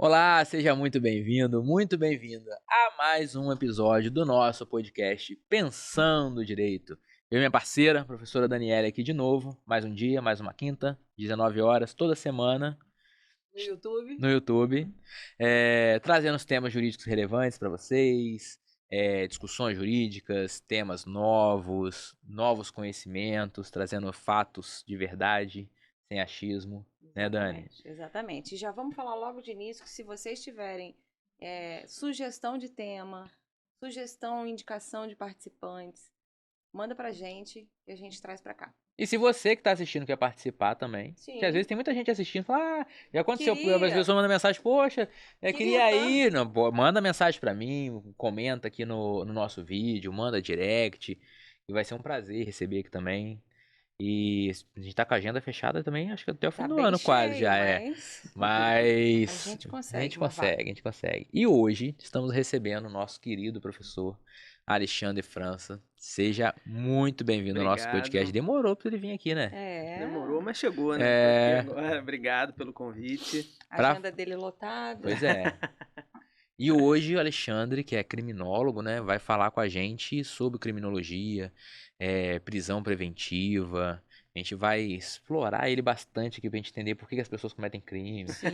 Olá, seja muito bem-vinda a mais um episódio do nosso podcast Pensando Direito. Eu e minha parceira, professora Daniela, aqui de novo, mais um dia, mais uma quinta, 19 horas, toda semana, No YouTube? no YouTube, trazendo os temas jurídicos relevantes para vocês, discussões jurídicas, temas novos, novos conhecimentos, trazendo fatos de verdade, sem achismo, né, Dani? Exatamente. E já vamos falar logo de início que se vocês tiverem sugestão de tema, sugestão, indicação de participantes, manda pra gente e a gente traz pra cá. E se você que tá assistindo quer participar também, que às Sim. vezes tem muita gente assistindo, fala, já aconteceu, Queria. às vezes eu mando mensagem, poxa, queria Queria ir, não, pô, manda mensagem pra mim, comenta aqui no nosso vídeo, manda direct, e vai ser um prazer receber aqui também. E a gente tá com a agenda fechada também, acho que até o fim Tá do bem ano quase cheio, já é. a Mas gente a consegue. gente consegue, a gente consegue. E hoje estamos recebendo o nosso querido professor Alexandre França. Seja muito bem-vindo ao nosso podcast. Obrigado. Demorou pra ele vir aqui, né? Demorou, mas chegou, né? É. Tô aqui agora. Obrigado pelo convite. A agenda dele lotada. Pois é. E hoje o Alexandre, que é criminólogo, né, vai falar com a gente sobre criminologia, prisão preventiva. A gente vai explorar ele bastante aqui pra gente entender por que as pessoas cometem crime. Sim.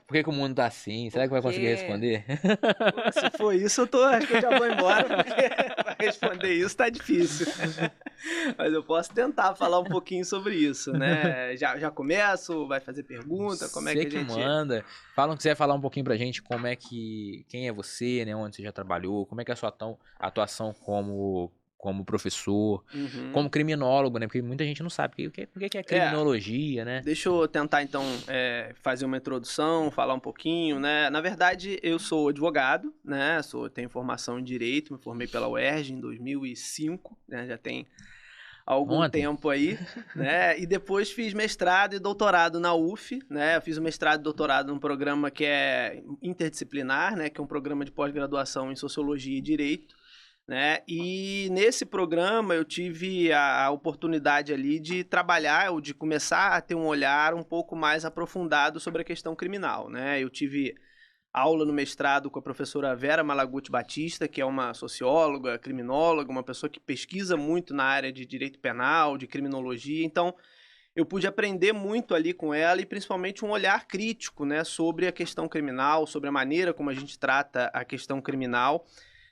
Por que o mundo tá assim? Será que vai conseguir responder? Pô, se for isso, acho que eu já vou embora, porque pra responder isso tá difícil. Mas eu posso tentar falar um pouquinho sobre isso, né? Já começo, vai fazer pergunta, como é que a gente... manda. Falam que você vai falar um pouquinho pra gente quem é você, né, onde você já trabalhou, como é que é a sua atuação como professor, como criminólogo, né? Porque muita gente não sabe o que é criminologia, né? Deixa eu tentar, então, fazer uma introdução, falar um pouquinho, né? Na verdade, eu sou advogado, né? Tenho formação em Direito, me formei pela UERJ em 2005, né? Já tem algum tempo aí, né? E depois fiz mestrado e doutorado na UF, né? Eu fiz o mestrado e doutorado num programa que é interdisciplinar, né? Que é um programa de pós-graduação em Sociologia e Direito, né? E nesse programa eu tive a oportunidade ali de trabalhar ou de começar a ter um olhar um pouco mais aprofundado sobre a questão criminal, né? Eu tive aula no mestrado com a professora Vera Malaguti Batista, que é uma socióloga, criminóloga, uma pessoa que pesquisa muito na área de direito penal, de criminologia, então eu pude aprender muito ali com ela e principalmente um olhar crítico, né, sobre a questão criminal, sobre a maneira como a gente trata a questão criminal,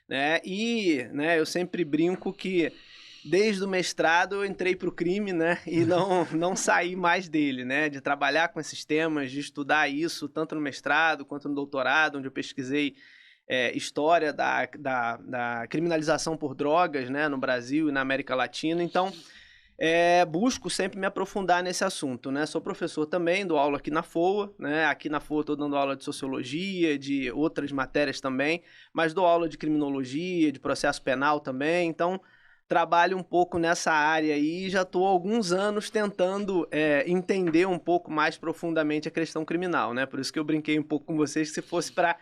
né? E, né, eu sempre brinco que desde o mestrado eu entrei para o crime, né, e não saí mais dele, né, de trabalhar com esses temas, de estudar isso tanto no mestrado quanto no doutorado, onde eu pesquisei história da criminalização por drogas, né, no Brasil e na América Latina. Então busco sempre me aprofundar nesse assunto, né? Sou professor também, dou aula aqui na FOA, né? Aqui na FOA estou dando aula de sociologia, de outras matérias também, mas dou aula de criminologia, de processo penal também, então trabalho um pouco nessa área aí e já estou há alguns anos tentando entender um pouco mais profundamente a questão criminal, né? Por isso que eu brinquei um pouco com vocês, que se fosse para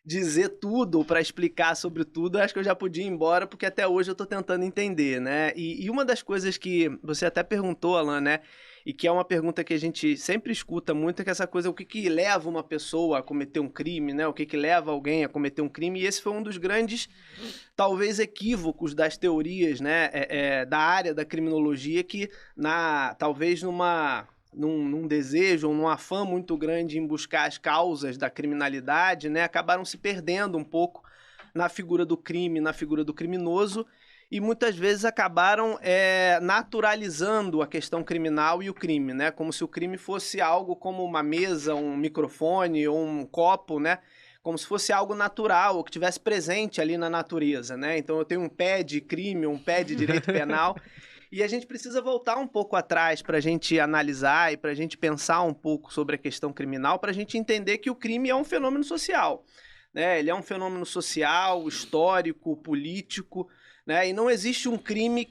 dizer tudo, para explicar sobre tudo, acho que eu já podia ir embora, porque até hoje eu estou tentando entender, né? E uma das coisas que você até perguntou, Alan, né? E que é uma pergunta que a gente sempre escuta muito, é que essa coisa, o que leva uma pessoa a cometer um crime, né? O que leva alguém a cometer um crime, e esse foi um dos grandes, talvez, equívocos das teorias, né? Da área da criminologia, que talvez num desejo ou num afã muito grande em buscar as causas da criminalidade, né, acabaram se perdendo um pouco na figura do crime, na figura do criminoso, e muitas vezes acabaram naturalizando a questão criminal e o crime, né, como se o crime fosse algo como uma mesa, um microfone ou um copo, né, como se fosse algo natural, ou que tivesse presente ali na natureza, né? Então eu tenho um pé de crime, um pé de direito penal, e a gente precisa voltar um pouco atrás para a gente analisar e para a gente pensar um pouco sobre a questão criminal, para a gente entender que o crime é um fenômeno social, né? Ele é um fenômeno social, histórico, político, né? E não existe um crime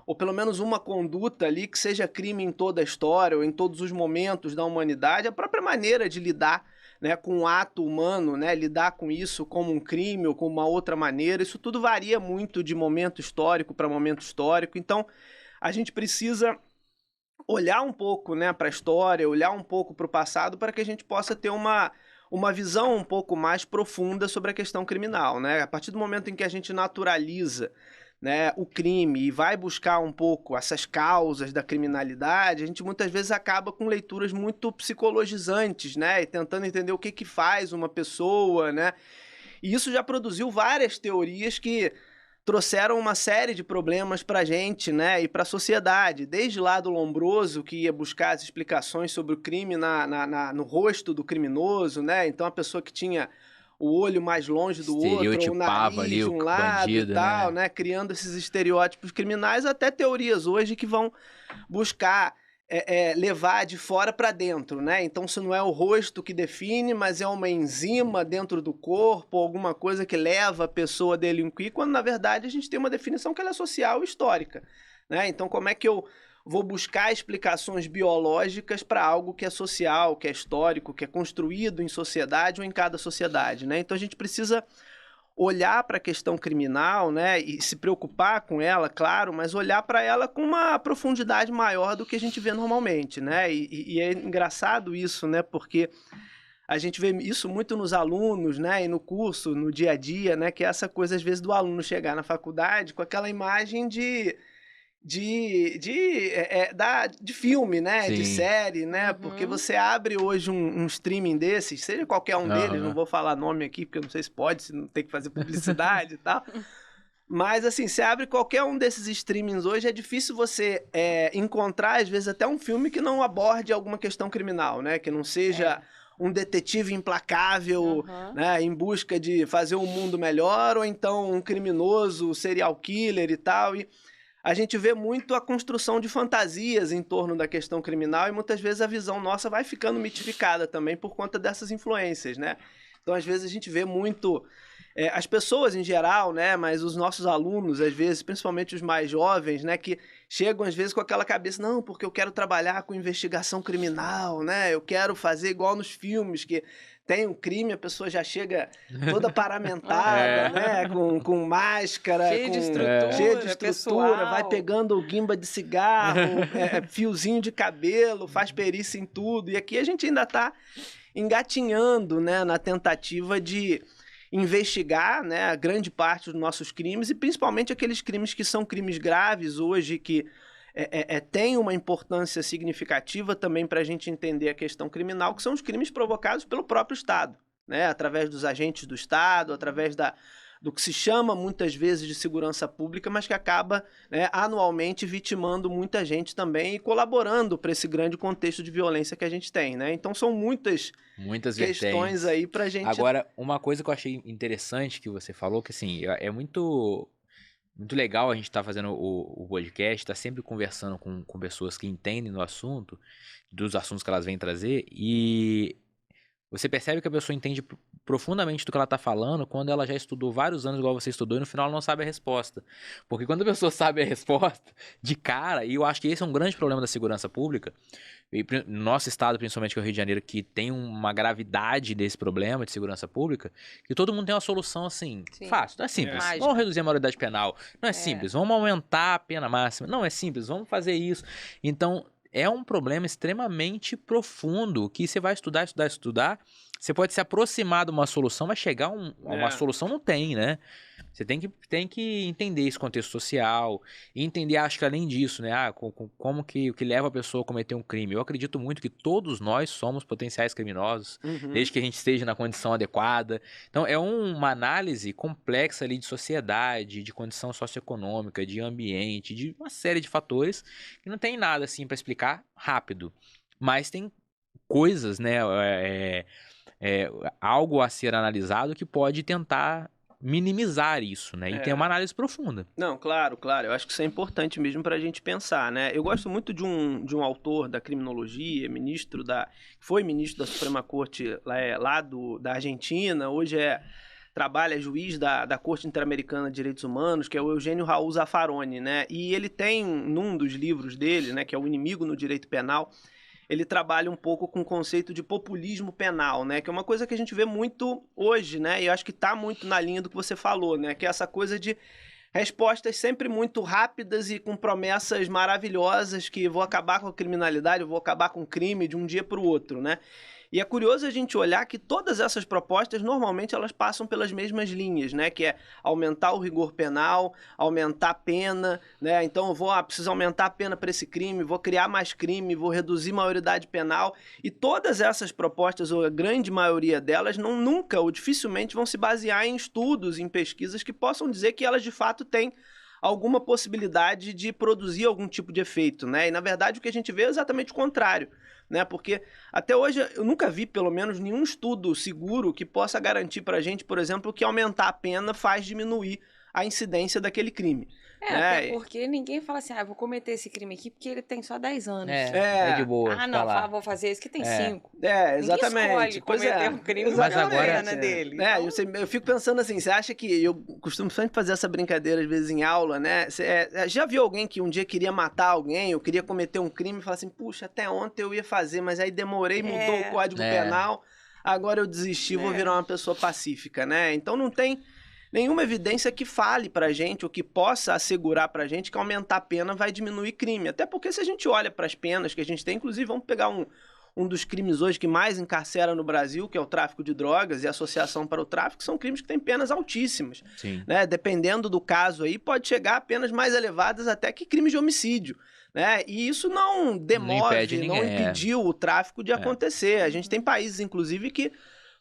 ou pelo menos uma conduta ali, que seja crime em toda a história ou em todos os momentos da humanidade. A própria maneira de lidar, né, com o ato humano, né, lidar com isso como um crime ou como uma outra maneira, isso tudo varia muito de momento histórico para momento histórico. Então, a gente precisa olhar um pouco, né, para a história, olhar um pouco para o passado, para que a gente possa ter uma uma visão um pouco mais profunda sobre a questão criminal, né? A partir do momento em que a gente naturaliza, né, o crime e vai buscar um pouco essas causas da criminalidade, a gente muitas vezes acaba com leituras muito psicologizantes, né? E tentando entender o que que faz uma pessoa, né? E isso já produziu várias teorias que trouxeram uma série de problemas para a gente, né, e para a sociedade. Desde lá do Lombroso, que ia buscar as explicações sobre o crime no rosto do criminoso, né? Então a pessoa que tinha o olho mais longe do outro, ou o Estereotipava nariz ali de o um lado bandido, e tal, né? né? Criando esses estereótipos criminais, até teorias hoje que vão buscar levar de fora para dentro, né? Então, isso não é o rosto que define, mas é uma enzima dentro do corpo, alguma coisa que leva a pessoa a delinquir, quando, na verdade, a gente tem uma definição que ela é social e histórica, né? Então, como é que eu vou buscar explicações biológicas para algo que é social, que é histórico, que é construído em sociedade ou em cada sociedade, né? Então, a gente precisa olhar para a questão criminal, né, e se preocupar com ela, claro, mas olhar para ela com uma profundidade maior do que a gente vê normalmente, né? E é engraçado isso, né? Porque a gente vê isso muito nos alunos, né? E no curso, no dia a dia, né? Que é essa coisa, às vezes, do aluno chegar na faculdade com aquela imagem de filme, né? De Sim. série, né? Porque você abre hoje um streaming desses, seja qualquer um deles, não vou falar nome aqui, porque eu não sei se pode, se não tem que fazer publicidade e tal. Mas, assim, você abre qualquer um desses streamings hoje, é difícil você encontrar, às vezes, até um filme que não aborde alguma questão criminal, né? Que não seja um detetive implacável, né? Em busca de fazer um mundo melhor, ou então um criminoso, serial killer e tal, e a gente vê muito a construção de fantasias em torno da questão criminal e muitas vezes a visão nossa vai ficando mitificada também por conta dessas influências, né? Então, às vezes, a gente vê muito as pessoas em geral, né? Mas os nossos alunos, às vezes, principalmente os mais jovens, né? Que chegam, às vezes, com aquela cabeça, não, porque eu quero trabalhar com investigação criminal, né? Eu quero fazer igual nos filmes, que tem um crime, a pessoa já chega toda paramentada, né? Com máscara, cheio de estrutura, pessoal. Vai pessoal. pegando guimba de cigarro, fiozinho de cabelo, faz perícia em tudo. E aqui a gente ainda está engatinhando, né? Na tentativa de investigar, né, a grande parte dos nossos crimes e principalmente aqueles crimes que são crimes graves hoje, que tem uma importância significativa também para a gente entender a questão criminal, que são os crimes provocados pelo próprio Estado, né, através dos agentes do Estado, através do que se chama muitas vezes de segurança pública, mas que acaba, né, anualmente vitimando muita gente também e colaborando para esse grande contexto de violência que a gente tem, né? Então são muitas questões vertentes aí pra gente... Agora, uma coisa que eu achei interessante que você falou, que assim, é muito legal a gente estar fazendo o podcast, estar sempre conversando com pessoas que entendem do assunto, dos assuntos que elas vêm trazer, e você percebe que a pessoa entende profundamente do que ela está falando quando ela já estudou vários anos igual você estudou e no final ela não sabe a resposta. Porque quando a pessoa sabe a resposta de cara, e eu acho que esse é um grande problema da segurança pública, e no nosso estado, principalmente que é o Rio de Janeiro, que tem uma gravidade desse problema de segurança pública, que todo mundo tem uma solução assim, fácil, não é simples. Vamos reduzir a maioridade penal, não é simples. Vamos aumentar a pena máxima, não é simples. Vamos fazer isso. Então, é um problema extremamente profundo que você vai estudar, você pode se aproximar de uma solução, mas chegar a uma solução não tem, né? Você tem que entender esse contexto social e entender, acho que além disso, né? Como que o que leva a pessoa a cometer um crime. Eu acredito muito que todos nós somos potenciais criminosos, desde que a gente esteja na condição adequada. Então, é uma análise complexa ali de sociedade, de condição socioeconômica, de ambiente, de uma série de fatores que não tem nada assim para explicar rápido. Mas tem coisas, né? Algo a ser analisado que pode tentar minimizar isso, né? E tem uma análise profunda. Não, claro. Eu acho que isso é importante mesmo para a gente pensar, né? Eu gosto muito de um autor da criminologia, foi ministro da Suprema Corte lá da Argentina, hoje trabalha juiz da Corte Interamericana de Direitos Humanos, que é o Eugênio Raul Zaffaroni, né? E ele tem, num dos livros dele, né, que é O Inimigo no Direito Penal, ele trabalha um pouco com o conceito de populismo penal, né? Que é uma coisa que a gente vê muito hoje, né? E eu acho que está muito na linha do que você falou, né? Que é essa coisa de respostas sempre muito rápidas e com promessas maravilhosas que vou acabar com a criminalidade, vou acabar com o crime de um dia para o outro, né? E é curioso a gente olhar que todas essas propostas, normalmente, elas passam pelas mesmas linhas, né? Que é aumentar o rigor penal, aumentar a pena, né? Então, preciso aumentar a pena para esse crime, vou criar mais crime, vou reduzir a maioridade penal. E todas essas propostas, ou a grande maioria delas, nunca ou dificilmente vão se basear em estudos, em pesquisas que possam dizer que elas, de fato, têm alguma possibilidade de produzir algum tipo de efeito, né? E, na verdade, o que a gente vê é exatamente o contrário, né? Porque até hoje eu nunca vi, pelo menos, nenhum estudo seguro que possa garantir pra gente, por exemplo, que aumentar a pena faz diminuir a incidência daquele crime. Né? Até porque ninguém fala assim, vou cometer esse crime aqui porque ele tem só 10 anos. É de boa. Não, vou fazer esse que tem 5. Exatamente. Ninguém escolhe cometer um crime mas agora dele. Eu fico pensando assim, você acha que... Eu costumo sempre fazer essa brincadeira, às vezes, em aula, né? Já viu alguém que um dia queria matar alguém, ou queria cometer um crime, e fala assim, puxa, até ontem eu ia fazer, mas aí demorei, mudou o Código Penal, agora eu desisti, vou virar uma pessoa pacífica, né? Então não tem nenhuma evidência que fale pra gente, ou que possa assegurar pra gente que aumentar a pena vai diminuir crime. Até porque se a gente olha para as penas que a gente tem, inclusive vamos pegar um dos crimes hoje que mais encarcera no Brasil, que é o tráfico de drogas e associação para o tráfico, são crimes que têm penas altíssimas. Sim. Né? Dependendo do caso aí, pode chegar a penas mais elevadas até que crimes de homicídio. Né? E isso não demove, não impediu o tráfico de acontecer. A gente tem países, inclusive, que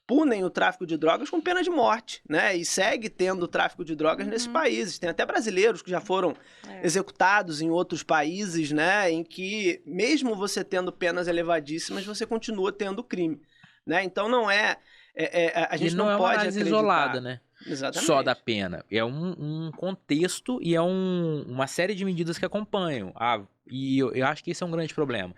punem o tráfico de drogas com pena de morte, né? E segue tendo tráfico de drogas nesses países. Tem até brasileiros que já foram executados em outros países, né? Em que, mesmo você tendo penas elevadíssimas, você continua tendo crime, né? Então não é... a gente não pode acreditar isolada, né? Exatamente. Só da pena. É um contexto e é uma série de medidas que acompanham. E eu acho que esse é um grande problema.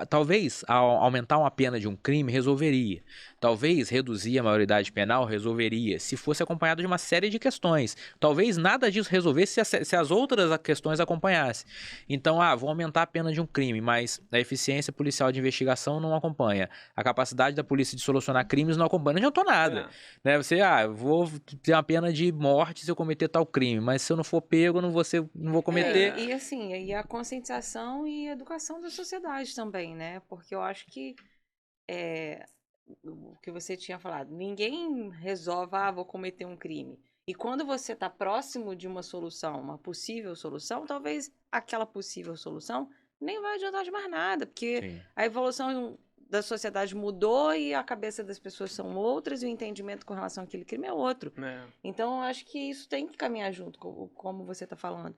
Talvez aumentar uma pena de um crime resolveria. Talvez reduzir a maioridade penal resolveria, se fosse acompanhado de uma série de questões. Talvez nada disso resolvesse se as outras questões acompanhassem. Então, vou aumentar a pena de um crime, mas a eficiência policial de investigação não acompanha. A capacidade da polícia de solucionar crimes não acompanha. Não adiantou nada. Né? Você, vou ter uma pena de morte se eu cometer tal crime, mas se eu não for pego, não vou cometer. E assim, e a conscientização e educação da sociedade também, né? Porque eu acho que o que você tinha falado, ninguém resolve, vou cometer um crime. E quando você está próximo de uma solução, uma possível solução, talvez aquela possível solução nem vai adiantar de mais nada, porque a evolução da sociedade mudou e a cabeça das pessoas são outras e o entendimento com relação àquele crime é outro. Então, eu acho que isso tem que caminhar junto, como você está falando.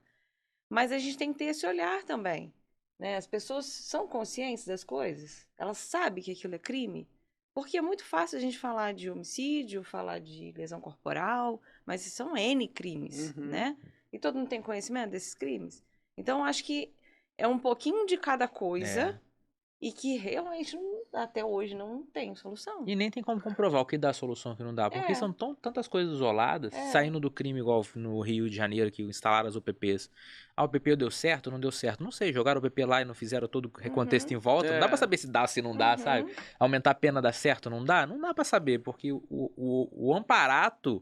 Mas a gente tem que ter esse olhar também, né? As pessoas são conscientes das coisas? Elas sabem que aquilo é crime? Porque é muito fácil a gente falar de homicídio, falar de lesão corporal, mas são N crimes, né? E todo mundo tem conhecimento desses crimes. Então, eu acho que é um pouquinho de cada coisa e que realmente até hoje não tem solução. E nem tem como comprovar o que dá solução e o que não dá, porque são tantas coisas isoladas, saindo do crime igual no Rio de Janeiro, que instalaram as UPPs. O UPP deu certo, não deu certo? Não sei, jogaram o UPP lá e não fizeram todo o recontexto em volta. Não dá pra saber se dá, se não dá, sabe? Aumentar a pena dá certo, não dá? Não dá pra saber, porque o amparato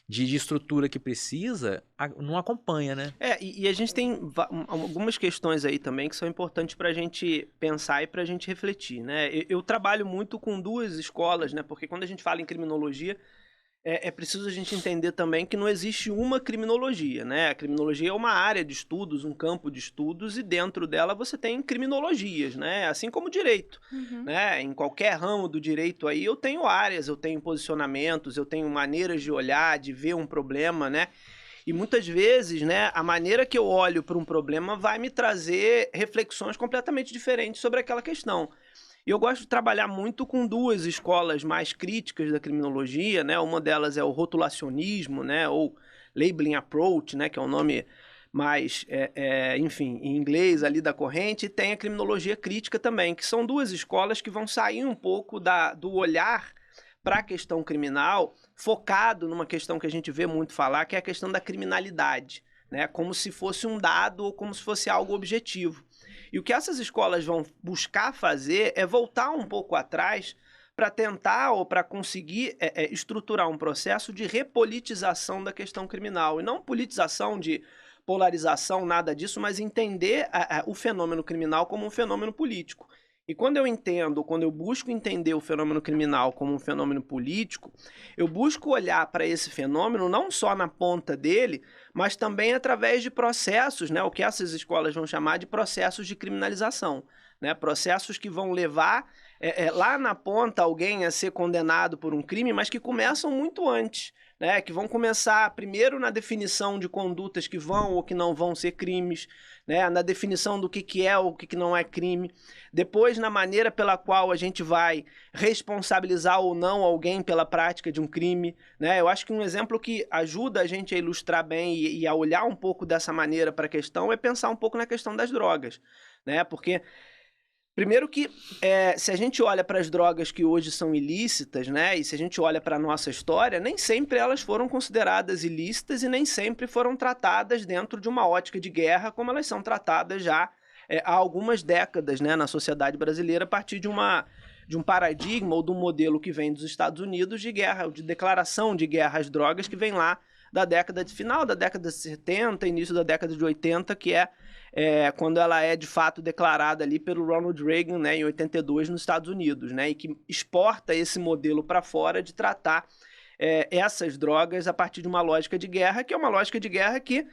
de estrutura que precisa não acompanha, né? E a gente tem algumas questões aí também que são importantes pra gente pensar e pra gente refletir, né? Eu trabalho muito com duas escolas, né? Porque quando a gente fala em criminologia, é preciso a gente entender também que não existe uma criminologia, né? A criminologia é uma área de estudos, um campo de estudos, e dentro dela você tem criminologias, né? Assim como o direito, né? Em qualquer ramo do direito aí eu tenho áreas, eu tenho posicionamentos, eu tenho maneiras de olhar, de ver um problema, né? E muitas vezes, né, a maneira que eu olho para um problema vai me trazer reflexões completamente diferentes sobre aquela questão. E eu gosto de trabalhar muito com duas escolas mais críticas da criminologia, né? Uma delas é o rotulacionismo, né? Ou labeling approach, né? Que é um nome mais, enfim, em inglês ali da corrente. E tem a criminologia crítica também, que são duas escolas que vão sair um pouco do olhar para a questão criminal, focado numa questão que a gente vê muito falar, que é a questão da criminalidade, né? Como se fosse um dado ou como se fosse algo objetivo. E o que essas escolas vão buscar fazer é voltar um pouco atrás para tentar ou para conseguir estruturar um processo de repolitização da questão criminal. E não politização de polarização, nada disso, mas entender o fenômeno criminal como um fenômeno político. E quando eu busco entender o fenômeno criminal como um fenômeno político, eu busco olhar para esse fenômeno não só na ponta dele, mas também através de processos, né, o que essas escolas vão chamar de processos de criminalização, né, processos que vão levar lá na ponta alguém a ser condenado por um crime, mas que começam muito antes, né, que vão começar primeiro na definição de condutas que vão ou que não vão ser crimes, né, na definição do que é ou o que não é crime, depois na maneira pela qual a gente vai responsabilizar ou não alguém pela prática de um crime, né? Eu acho que um exemplo que ajuda a gente a ilustrar bem e a olhar um pouco dessa maneira para a questão é pensar um pouco na questão das drogas, né? Porque primeiro que, se a gente olha para as drogas que hoje são ilícitas, né, e se a gente olha para a nossa história, nem sempre elas foram consideradas ilícitas e nem sempre foram tratadas dentro de uma ótica de guerra, como elas são tratadas já há algumas décadas, né, na sociedade brasileira, a partir de um paradigma ou de um modelo que vem dos Estados Unidos de guerra, de declaração de guerra às drogas, que vem lá da final da década de 70, início da década de 80, que quando ela é de fato declarada ali pelo Ronald Reagan, né, em 82 nos Estados Unidos, né, e que exporta esse modelo para fora de tratar essas drogas a partir de uma lógica de guerra, que é uma lógica de guerra que,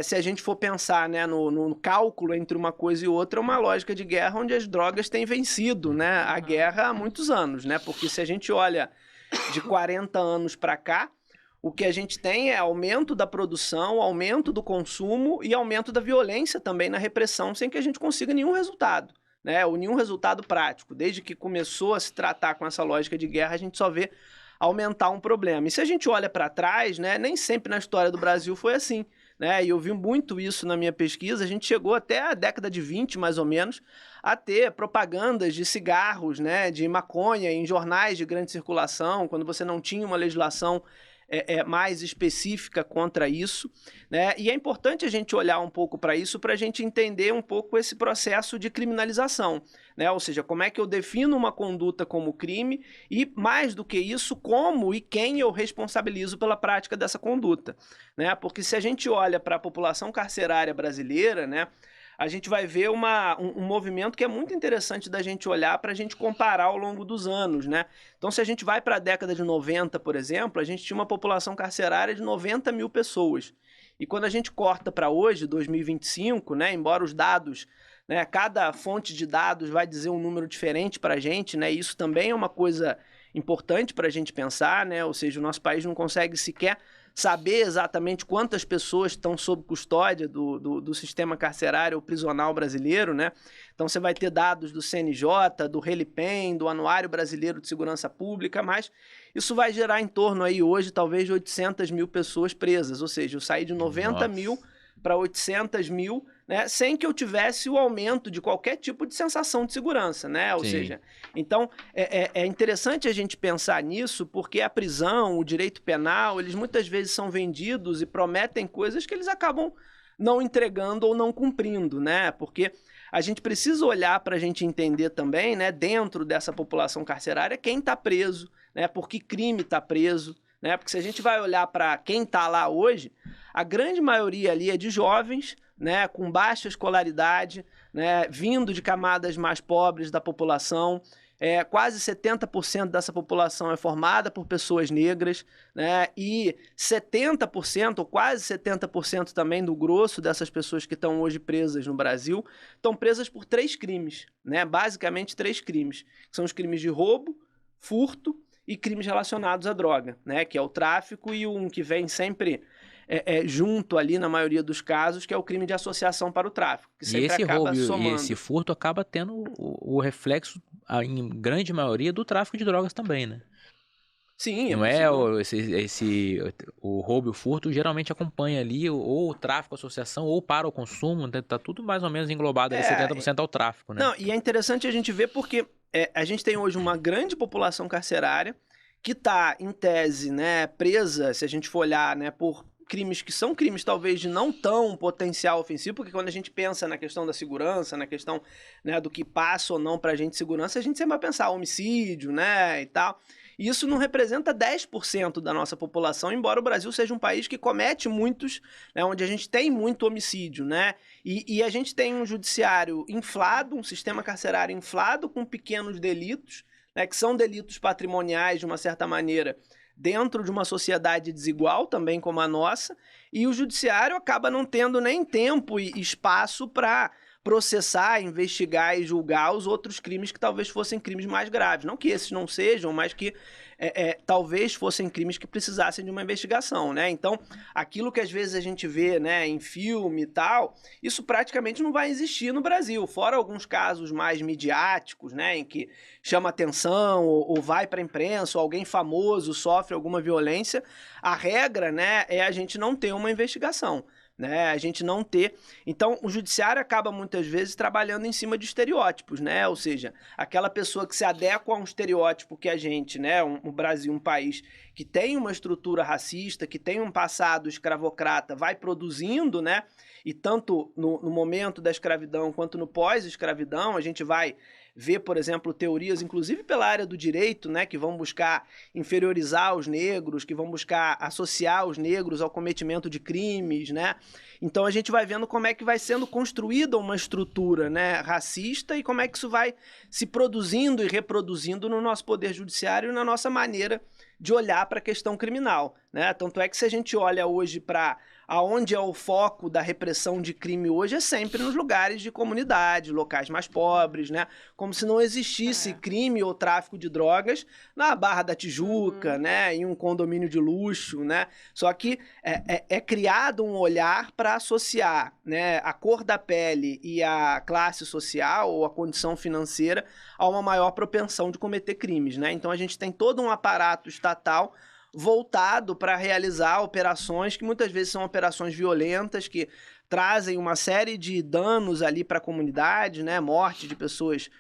se a gente for pensar, né, no cálculo entre uma coisa e outra, é uma lógica de guerra onde as drogas têm vencido, né, a guerra há muitos anos, né, porque se a gente olha de 40 anos para cá, o que a gente tem é aumento da produção, aumento do consumo e aumento da violência também na repressão, sem que a gente consiga nenhum resultado, né? Ou nenhum resultado prático. Desde que começou a se tratar com essa lógica de guerra, a gente só vê aumentar um problema. E se a gente olha para trás, né, nem sempre na história do Brasil foi assim, né? E eu vi muito isso na minha pesquisa. A gente chegou até a década de 20, mais ou menos, a ter propagandas de cigarros, né, de maconha em jornais de grande circulação, quando você não tinha uma legislação mais específica contra isso, né? E é importante a gente olhar um pouco para isso para a gente entender um pouco esse processo de criminalização, né? Ou seja, como é que eu defino uma conduta como crime e, mais do que isso, como e quem eu responsabilizo pela prática dessa conduta, né? Porque se a gente olha para a população carcerária brasileira, né, a gente vai ver um movimento que é muito interessante da gente olhar para a gente comparar ao longo dos anos, né? Então, se a gente vai para a década de 90, por exemplo, a gente tinha uma população carcerária de 90 mil pessoas. E quando a gente corta para hoje, 2025, né, embora os dados, né, cada fonte de dados vai dizer um número diferente para a gente, né, isso também é uma coisa importante para a gente pensar, né? Ou seja, o nosso país não consegue sequer saber exatamente quantas pessoas estão sob custódia do sistema carcerário ou prisional brasileiro, né? Então você vai ter dados do CNJ, do RELIPEM, do Anuário Brasileiro de Segurança Pública, mas isso vai gerar em torno aí hoje talvez de 800 mil pessoas presas, ou seja, eu saí de 90 mil para 800 mil, né, sem que eu tivesse o aumento de qualquer tipo de sensação de segurança, né? Ou seja, então é interessante a gente pensar nisso, porque a prisão, o direito penal, eles muitas vezes são vendidos e prometem coisas que eles acabam não entregando ou não cumprindo, né? Porque a gente precisa olhar para a gente entender também, né, dentro dessa população carcerária, quem está preso, né, por que crime está preso, né? Porque se a gente vai olhar para quem está lá hoje, a grande maioria ali é de jovens, né, com baixa escolaridade, né, vindo de camadas mais pobres da população. Quase 70% dessa população é formada por pessoas negras, né, e 70%, ou quase 70% também do grosso dessas pessoas que estão hoje presas no Brasil, estão presas por 3 crimes, né, basicamente 3 crimes, que são os crimes de roubo, furto e crimes relacionados à droga, né, que é o tráfico e um que vem sempre junto ali na maioria dos casos, que é o crime de associação para o tráfico, que sempre esse acaba roubo somando. e esse furto acaba tendo o reflexo, em grande maioria, do tráfico de drogas também, né? Sim, Não é o roubo e o furto geralmente acompanha ali ou o tráfico, a associação, ou para o consumo, né? Tá tudo mais ou menos englobado ali, 70% ao tráfico, né? Não, e é interessante a gente ver porque a gente tem hoje uma grande população carcerária que está, em tese, né, presa, se a gente for olhar, né, por crimes que são crimes talvez de não tão potencial ofensivo, porque quando a gente pensa na questão da segurança, na questão, né, do que passa ou não pra gente segurança, a gente sempre vai pensar homicídio, né, e tal. E isso não representa 10% da nossa população, embora o Brasil seja um país que comete muitos, né, onde a gente tem muito homicídio, né? E a gente tem um judiciário inflado, um sistema carcerário inflado com pequenos delitos, né, que são delitos patrimoniais, de uma certa maneira, dentro de uma sociedade desigual, também como a nossa, e o judiciário acaba não tendo nem tempo e espaço para processar, investigar e julgar os outros crimes que talvez fossem crimes mais graves. Não que esses não sejam, mas que talvez fossem crimes que precisassem de uma investigação, né? Então, aquilo que às vezes a gente vê, né, em filme e tal, isso praticamente não vai existir no Brasil, fora alguns casos mais midiáticos, né, em que chama atenção ou vai para a imprensa, ou alguém famoso sofre alguma violência, a regra, né, é a gente não ter uma investigação. Né, a gente não ter. Então, o judiciário acaba muitas vezes trabalhando em cima de estereótipos, né? Ou seja, aquela pessoa que se adequa a um estereótipo que a gente, né, o Brasil, um país que tem uma estrutura racista, que tem um passado escravocrata, vai produzindo, né? E tanto no momento da escravidão quanto no pós-escravidão, a gente vai ver, por exemplo, teorias, inclusive pela área do direito, né, que vão buscar inferiorizar os negros, que vão buscar associar os negros ao cometimento de crimes, né? Então a gente vai vendo como é que vai sendo construída uma estrutura, né, racista e como é que isso vai se produzindo e reproduzindo no nosso poder judiciário e na nossa maneira de olhar para a questão criminal, né? Tanto é que se a gente olha hoje para aonde é o foco da repressão de crime hoje, é sempre nos lugares de comunidade, locais mais pobres, né? Como se não existisse crime ou tráfico de drogas na Barra da Tijuca, né? Em um condomínio de luxo, né? Só que é criado um olhar para associar, né, a cor da pele e a classe social ou a condição financeira a uma maior propensão de cometer crimes, né? Então a gente tem todo um aparato estatal voltado para realizar operações que muitas vezes são operações violentas, que trazem uma série de danos ali para a comunidade, né? Morte de pessoas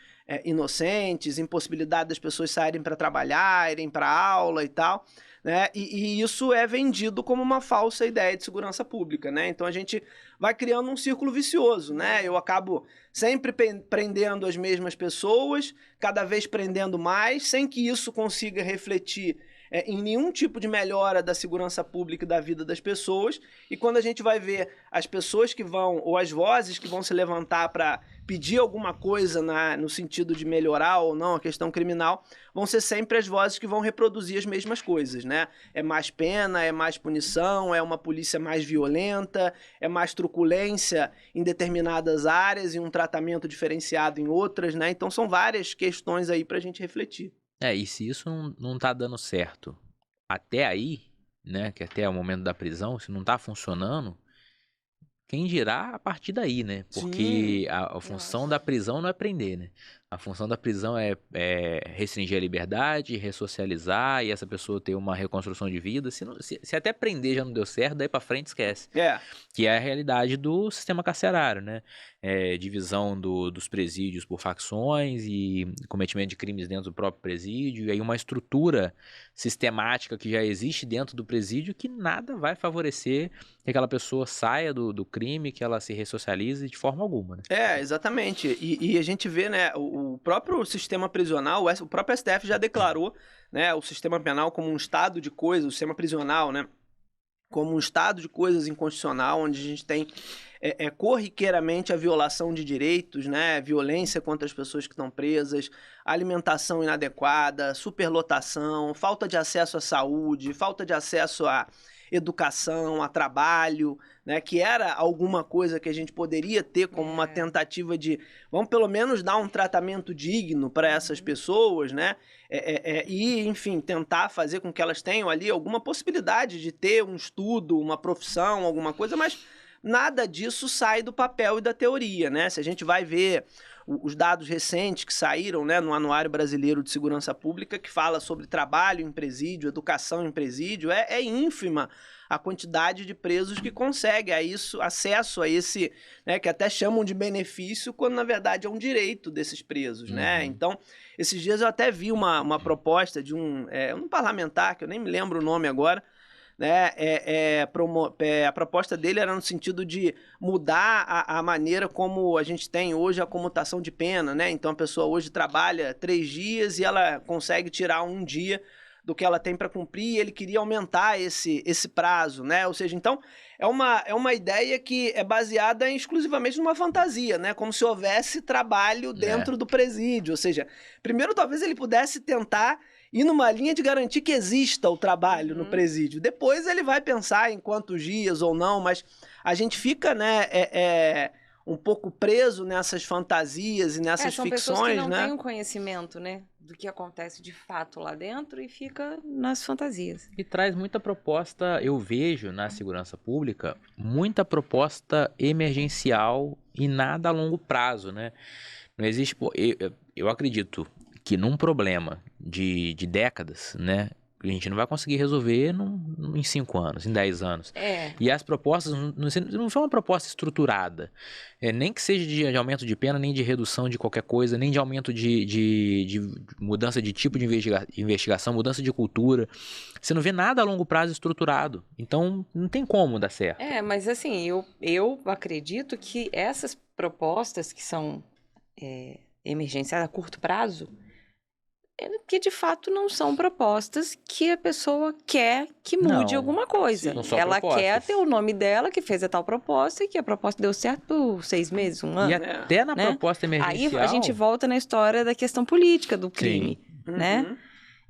inocentes, impossibilidade das pessoas saírem para trabalhar, irem para aula e tal, né? E isso é vendido como uma falsa ideia de segurança pública, né? Então a gente vai criando um círculo vicioso, né? Eu acabo sempre prendendo as mesmas pessoas, cada vez prendendo mais, sem que isso consiga refletir em nenhum tipo de melhora da segurança pública e da vida das pessoas. E quando a gente vai ver as pessoas que vão, ou as vozes que vão se levantar para pedir alguma coisa no sentido de melhorar ou não a questão criminal, vão ser sempre as vozes que vão reproduzir as mesmas coisas, né? É mais pena, é mais punição, é uma polícia mais violenta, é mais truculência em determinadas áreas e um tratamento diferenciado em outras, né? Então são várias questões aí para a gente refletir. E se isso não tá dando certo até aí, né, que até o momento da prisão, se não tá funcionando, quem dirá a partir daí, né? Porque a função da prisão não é prender, né? A função da prisão é restringir a liberdade, ressocializar e essa pessoa ter uma reconstrução de vida. Se até prender já não deu certo, daí pra frente esquece. Que é a realidade do sistema carcerário, né? Divisão dos presídios por facções e cometimento de crimes dentro do próprio presídio. E aí uma estrutura sistemática que já existe dentro do presídio que nada vai favorecer que aquela pessoa saia do crime, que ela se ressocialize de forma alguma, né? Exatamente. E a gente vê, né, o próprio sistema prisional, o próprio STF já declarou, né, o sistema penal como um estado de coisas, o sistema prisional, né, como um estado de coisas inconstitucional, onde a gente tem corriqueiramente a violação de direitos, né, violência contra as pessoas que estão presas, alimentação inadequada, superlotação, falta de acesso à saúde, falta de acesso a educação, a trabalho, né, que era alguma coisa que a gente poderia ter como uma tentativa de, vamos pelo menos dar um tratamento digno para essas pessoas, né, e, enfim, tentar fazer com que elas tenham ali alguma possibilidade de ter um estudo, uma profissão, alguma coisa, mas nada disso sai do papel e da teoria, né? Se a gente vai ver os dados recentes que saíram, né, no Anuário Brasileiro de Segurança Pública, que fala sobre trabalho em presídio, educação em presídio, é ínfima a quantidade de presos que conseguem acesso a esse, né, que até chamam de benefício, quando na verdade é um direito desses presos, né? Então, esses dias eu até vi uma proposta de um parlamentar, que eu nem me lembro o nome agora, né, a proposta dele era no sentido de mudar a maneira como a gente tem hoje a comutação de pena, né? Então a pessoa hoje trabalha 3 dias e ela consegue tirar um dia do que ela tem para cumprir, e ele queria aumentar esse prazo, né? Ou seja, então, é uma ideia que é baseada exclusivamente numa fantasia, né? Como se houvesse trabalho dentro do presídio. Ou seja, primeiro talvez ele pudesse tentar ir numa linha de garantir que exista o trabalho no presídio. Depois ele vai pensar em quantos dias ou não, mas a gente fica, né, um pouco preso nessas fantasias e nessas são ficções, pessoas que não né? têm o conhecimento, né, do que acontece de fato lá dentro e fica nas fantasias. E traz muita proposta, eu vejo na segurança pública, muita proposta emergencial e nada a longo prazo, né? Não existe... Eu acredito que num problema de décadas, né, a gente não vai conseguir resolver em 5 anos, em 10 anos. E as propostas não são uma proposta estruturada, nem que seja de aumento de pena, nem de redução de qualquer coisa, nem de aumento de mudança de tipo de investigação, mudança de cultura. Você não vê nada a longo prazo estruturado. Então, não tem como dar certo. Mas assim, eu acredito que essas propostas que são emergenciais a curto prazo, que de fato não são propostas que a pessoa quer que mude alguma coisa. Ela quer ter o nome dela, que fez a tal proposta, e que a proposta deu certo por 6 meses, 1 ano. E até na proposta emergencial... Aí a gente volta na história da questão política do crime, né?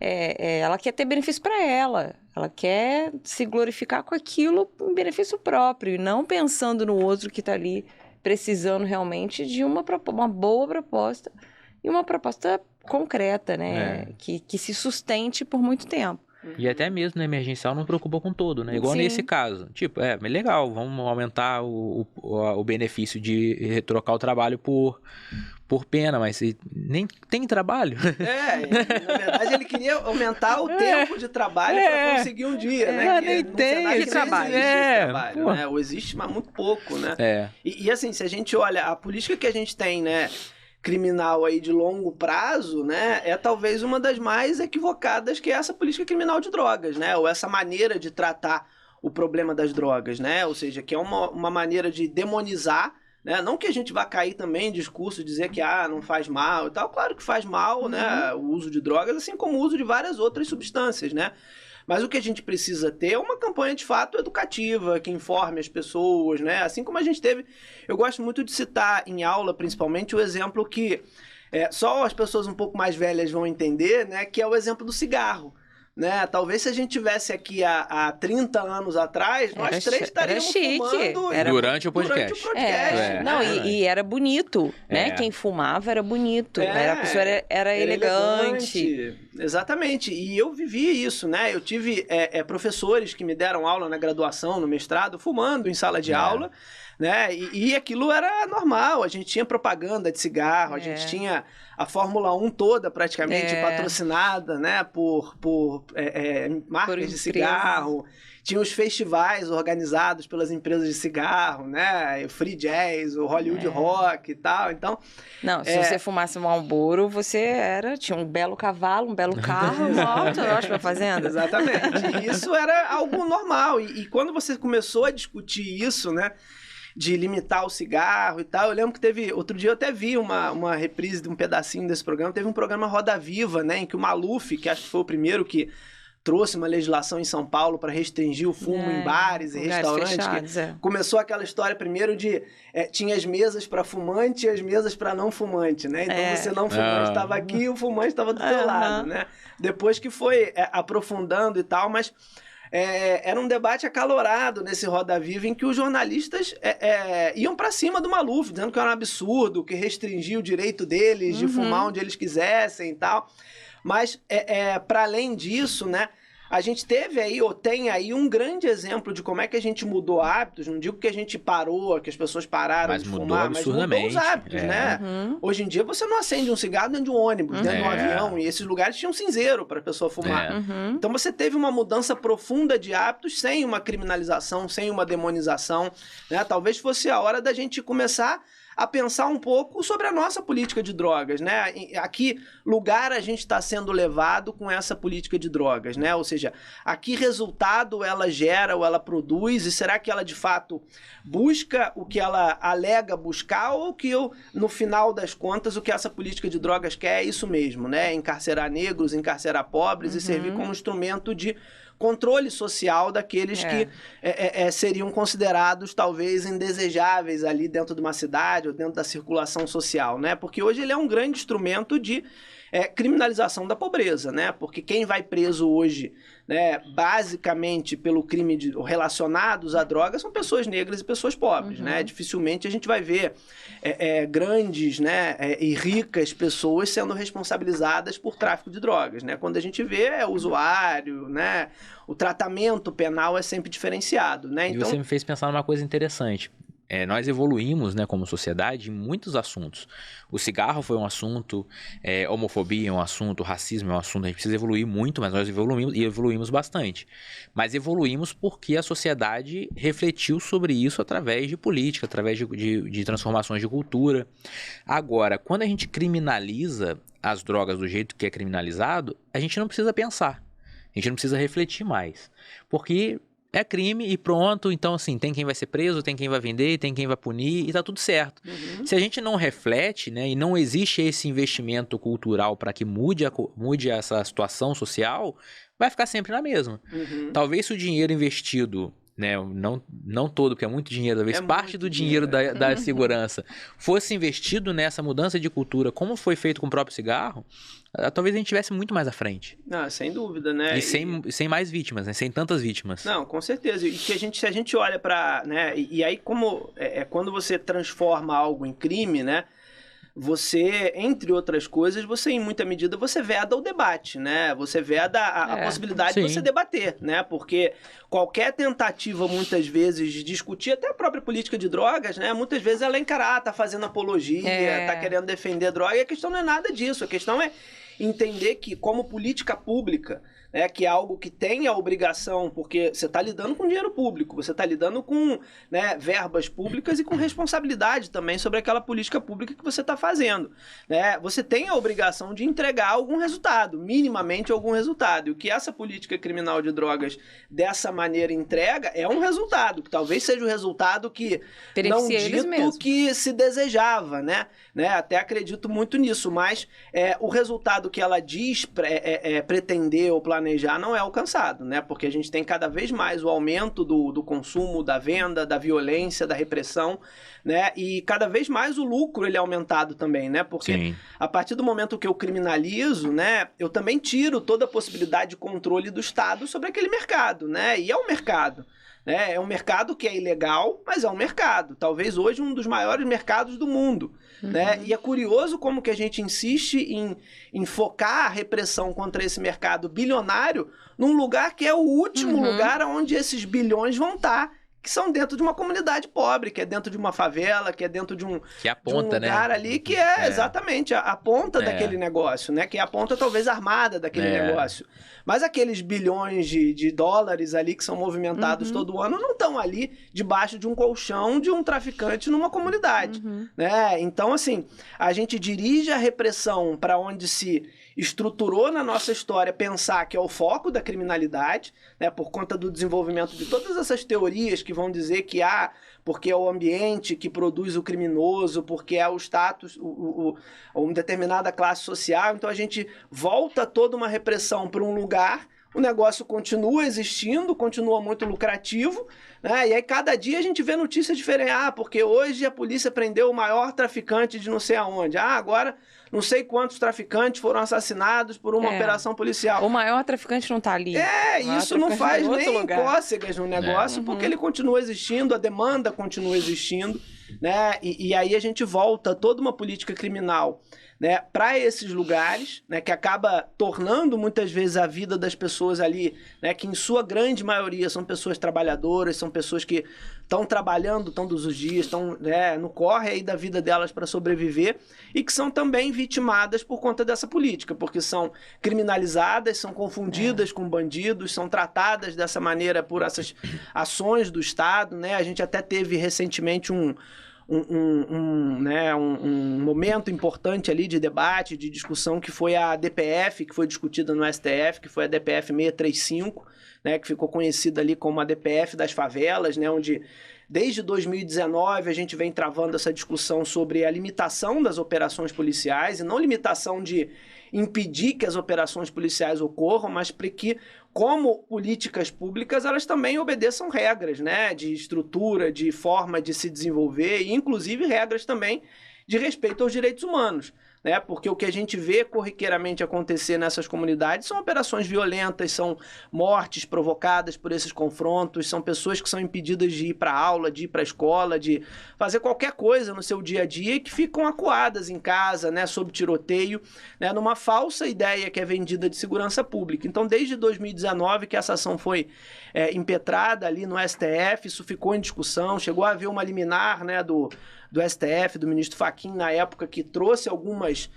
Ela quer ter benefício para ela. Ela quer se glorificar com aquilo em benefício próprio, e não pensando no outro que está ali precisando realmente de uma boa proposta, e uma proposta concreta, né? Que se sustente por muito tempo. E até mesmo na emergencial não preocupa com todo, né? Igual nesse caso. Tipo, legal, vamos aumentar o benefício de trocar o trabalho por pena, mas nem tem trabalho. Na verdade ele queria aumentar o tempo de trabalho para conseguir um dia, né? Nem tem esse trabalho. Né? Ou existe, mas muito pouco, né? E assim, se a gente olha a política que a gente tem, né, criminal aí de longo prazo, né, é talvez uma das mais equivocadas, que é essa política criminal de drogas, né, ou essa maneira de tratar o problema das drogas, né, ou seja, que é uma maneira de demonizar, né, não que a gente vá cair também em discurso, dizer que não faz mal e tal, claro que faz mal, né, o uso de drogas, assim como o uso de várias outras substâncias, né. Mas o que a gente precisa ter é uma campanha de fato educativa, que informe as pessoas, né? Assim como a gente teve... Eu gosto muito de citar em aula, principalmente, o exemplo que só as pessoas um pouco mais velhas vão entender, né? Que é o exemplo do cigarro. Né? Talvez se a gente tivesse aqui há 30 anos atrás, nós três estaríamos fumando durante o podcast. E era bonito, né? Quem fumava era bonito, a pessoa era elegante. Exatamente, e eu vivi isso, né? Eu tive professores que me deram aula na graduação, no mestrado, fumando em sala de aula, né? E aquilo era normal, a gente tinha propaganda de cigarro, a gente tinha a Fórmula 1 toda praticamente patrocinada, né, por marcas de cigarro. Tinha os festivais organizados pelas empresas de cigarro, né, o Free Jazz, o Hollywood Rock e tal, então... Não, se você fumasse um Marlboro, tinha um belo cavalo, um belo carro, um alto, eu acho, pra fazenda. Exatamente, e isso era algo normal, e quando você começou a discutir isso, né, de limitar o cigarro e tal, eu lembro que outro dia eu até vi uma reprise de um pedacinho desse programa, teve um programa Roda Viva, né, em que o Maluf, que acho que foi o primeiro que trouxe uma legislação em São Paulo para restringir o fumo em bares e restaurantes, fechados, começou aquela história primeiro de tinha as mesas para fumante e as mesas para não fumante, né, então você não fumante estava aqui e o fumante estava do teu lado, né, depois que foi aprofundando e tal, mas era um debate acalorado nesse Roda Viva em que os jornalistas iam para cima do Maluf, dizendo que era um absurdo, que restringia o direito deles de fumar onde eles quisessem e tal. Mas, para além disso, né, a gente teve aí, ou tem aí, um grande exemplo de como é que a gente mudou hábitos. Não digo que a gente parou, que as pessoas pararam de fumar, mas mudou os hábitos, né? Hoje em dia você não acende um cigarro dentro de um ônibus, dentro de um avião, e esses lugares tinham cinzeiro para a pessoa fumar. Então você teve uma mudança profunda de hábitos sem uma criminalização, sem uma demonização, né? Talvez fosse a hora da gente começar a pensar um pouco sobre a nossa política de drogas, né? A que lugar a gente está sendo levado com essa política de drogas, né? Ou seja, a que resultado ela gera ou ela produz, e será que ela de fato busca o que ela alega buscar, ou que no final das contas o que essa política de drogas quer é isso mesmo, né? Encarcerar negros, encarcerar pobres e servir como instrumento de controle social daqueles que seriam considerados talvez indesejáveis ali dentro de uma cidade ou dentro da circulação social, né? Porque hoje ele é um grande instrumento de criminalização da pobreza, né? Porque quem vai preso hoje, né, basicamente pelo crime relacionados à droga são pessoas negras e pessoas pobres, né? Dificilmente a gente vai ver grandes, né, e ricas pessoas sendo responsabilizadas por tráfico de drogas, né? Quando a gente vê o usuário, né, o tratamento penal é sempre diferenciado, né? Então, e você me fez pensar numa coisa interessante. Nós evoluímos, né, como sociedade em muitos assuntos. O cigarro foi um assunto, homofobia é um assunto, racismo é um assunto. A gente precisa evoluir muito, mas nós evoluímos e evoluímos bastante. Mas evoluímos porque a sociedade refletiu sobre isso através de política, através de transformações de cultura. Agora, quando a gente criminaliza as drogas do jeito que é criminalizado, a gente não precisa pensar. A gente não precisa refletir mais. Porque é crime e pronto, então assim, tem quem vai ser preso, tem quem vai vender, tem quem vai punir e tá tudo certo. Se a gente não reflete, né, e não existe esse investimento cultural para que mude essa situação social, vai ficar sempre na mesma. Talvez se o dinheiro investido, né, não todo, porque é muito dinheiro, talvez parte do dinheiro da segurança fosse investido nessa mudança de cultura, como foi feito com o próprio cigarro, talvez a gente estivesse muito mais à frente. Não, sem dúvida, né? E sem mais vítimas, né? Sem tantas vítimas. Não, com certeza. E que se a gente olha para, né? E aí como quando você transforma algo em crime, né? Você, entre outras coisas, você em muita medida você veda o debate, né? Você veda a possibilidade de você debater, né? Porque qualquer tentativa, muitas vezes, de discutir até a própria política de drogas, né? Muitas vezes ela encara, tá fazendo apologia, tá querendo defender a droga, e a questão não é nada disso. A questão é entender que, como política pública, né, que é algo que tem a obrigação, porque você está lidando com dinheiro público, você está lidando com, né, verbas públicas e com responsabilidade também sobre aquela política pública que você está fazendo, né? Você tem a obrigação de entregar algum resultado, minimamente algum resultado. E o que essa política criminal de drogas dessa maneira entrega é um resultado, que talvez seja o resultado que não dito que se desejava, né? Até acredito muito nisso, mas o resultado que ela diz pretender ou planejar não é alcançado, né? Porque a gente tem cada vez mais o aumento do consumo, da venda, da violência, da repressão, né? E cada vez mais o lucro ele é aumentado também, né? Porque a partir do momento que eu criminalizo, né, eu também tiro toda a possibilidade de controle do Estado sobre aquele mercado, né? E é um mercado. É um mercado que é ilegal, mas é um mercado. Talvez hoje um dos maiores mercados do mundo. Né? E é curioso como que a gente insiste em focar a repressão contra esse mercado bilionário num lugar que é o último lugar onde esses bilhões vão estar, que são dentro de uma comunidade pobre, que é dentro de uma favela, que é dentro de um, que é a ponta, de um lugar, né, ali que é exatamente a ponta daquele negócio, né? Que é a ponta talvez armada daquele negócio. Mas aqueles bilhões de dólares ali que são movimentados todo ano não estão ali debaixo de um colchão de um traficante numa comunidade, né? Então, assim, a gente dirige a repressão para onde se estruturou na nossa história pensar que é o foco da criminalidade, né, por conta do desenvolvimento de todas essas teorias que vão dizer que porque é o ambiente que produz o criminoso, porque é o status, uma determinada classe social. Então a gente volta toda uma repressão para um lugar, o negócio continua existindo, continua muito lucrativo, né? E aí cada dia a gente vê notícias diferentes. Porque hoje a polícia prendeu o maior traficante de não sei aonde. Agora não sei quantos traficantes foram assassinados por uma operação policial. O maior traficante não está ali. Isso não faz nem cócegas no negócio, porque ele continua existindo, a demanda continua existindo, né? E aí a gente volta toda uma política criminal, né, para esses lugares, né, que acaba tornando muitas vezes a vida das pessoas ali, né, que em sua grande maioria são pessoas trabalhadoras, são pessoas que estão trabalhando todos os dias, estão, né, no corre aí da vida delas para sobreviver, e que são também vitimadas por conta dessa política, porque são criminalizadas, são confundidas com bandidos, são tratadas dessa maneira por essas ações do Estado, né? A gente até teve recentemente um momento importante ali de debate, de discussão, que foi a DPF, que foi discutida no STF, que foi a DPF 635, né, que ficou conhecida ali como a DPF das favelas, né, onde desde 2019 a gente vem travando essa discussão sobre a limitação das operações policiais, e não limitação de impedir que as operações policiais ocorram, mas para que, como políticas públicas, elas também obedeçam regras, né, de estrutura, de forma de se desenvolver, e inclusive regras também de respeito aos direitos humanos, né? Porque o que a gente vê corriqueiramente acontecer nessas comunidades são operações violentas, são mortes provocadas por esses confrontos, são pessoas que são impedidas de ir para a aula, de ir para a escola, de fazer qualquer coisa no seu dia a dia, e que ficam acuadas em casa, né, sob tiroteio, né, numa falsa ideia que é vendida de segurança pública. Então, desde 2019 que essa ação foi impetrada ali no STF, isso ficou em discussão, chegou a haver uma liminar, né, do STF, do ministro Fachin, na época, que trouxe algumas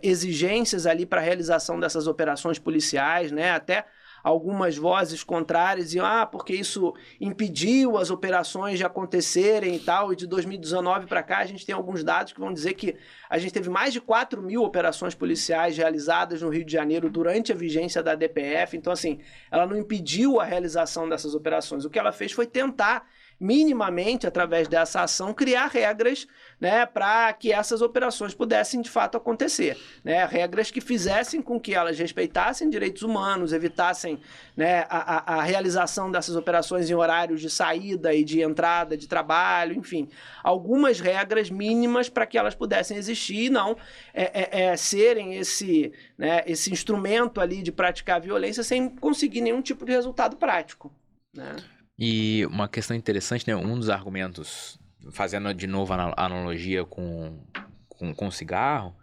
exigências ali para a realização dessas operações policiais, né? Até algumas vozes contrárias diziam, porque isso impediu as operações de acontecerem e tal, e de 2019 para cá a gente tem alguns dados que vão dizer que a gente teve mais de 4.000 operações policiais realizadas no Rio de Janeiro durante a vigência da DPF. Então, assim, ela não impediu a realização dessas operações. O que ela fez foi tentar minimamente, através dessa ação, criar regras, né, para que essas operações pudessem, de fato, acontecer, né? Regras que fizessem com que elas respeitassem direitos humanos, evitassem, né, a realização dessas operações em horários de saída e de entrada de trabalho, enfim, algumas regras mínimas para que elas pudessem existir e não serem esse instrumento ali de praticar violência sem conseguir nenhum tipo de resultado prático, né? E uma questão interessante, né? Um dos argumentos, fazendo de novo a analogia com cigarro,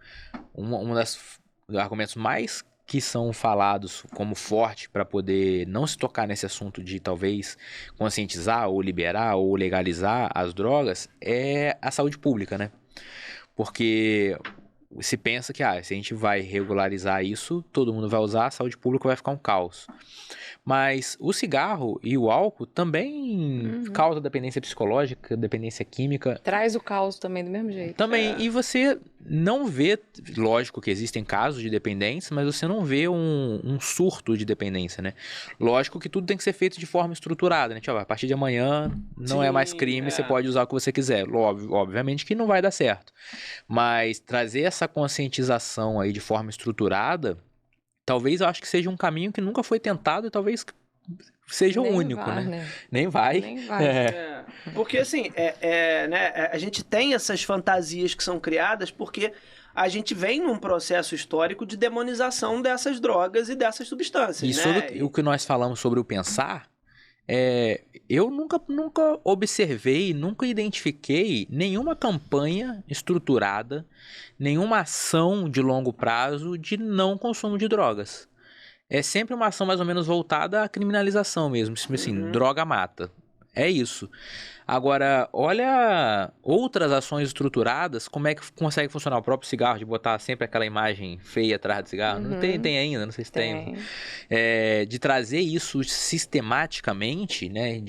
um dos argumentos mais que são falados como forte para poder não se tocar nesse assunto de talvez conscientizar ou liberar ou legalizar as drogas é a saúde pública, né? Porque se pensa que se a gente vai regularizar isso, todo mundo vai usar, a saúde pública vai ficar um caos. Mas o cigarro e o álcool também causam dependência psicológica, dependência química. Traz o caos também do mesmo jeito. Também, e você não vê, lógico que existem casos de dependência, mas você não vê um surto de dependência, né? Lógico que tudo tem que ser feito de forma estruturada, né? Tipo, a partir de amanhã não é mais crime, você pode usar o que você quiser. Obviamente que não vai dar certo. Mas trazer essa conscientização aí de forma estruturada, talvez eu acho que seja um caminho que nunca foi tentado e talvez seja o único, né? Nem vai. Porque assim, a gente tem essas fantasias que são criadas porque a gente vem num processo histórico de demonização dessas drogas e dessas substâncias, e sobre o que nós falamos sobre o pensar, eu nunca observei, nunca identifiquei nenhuma campanha estruturada, nenhuma ação de longo prazo de não consumo de drogas. É sempre uma ação mais ou menos voltada à criminalização mesmo, assim, droga mata. É isso. Agora, olha outras ações estruturadas, como é que consegue funcionar o próprio cigarro, de botar sempre aquela imagem feia atrás do cigarro. Não tem ainda, não sei se tem. De trazer isso sistematicamente, né,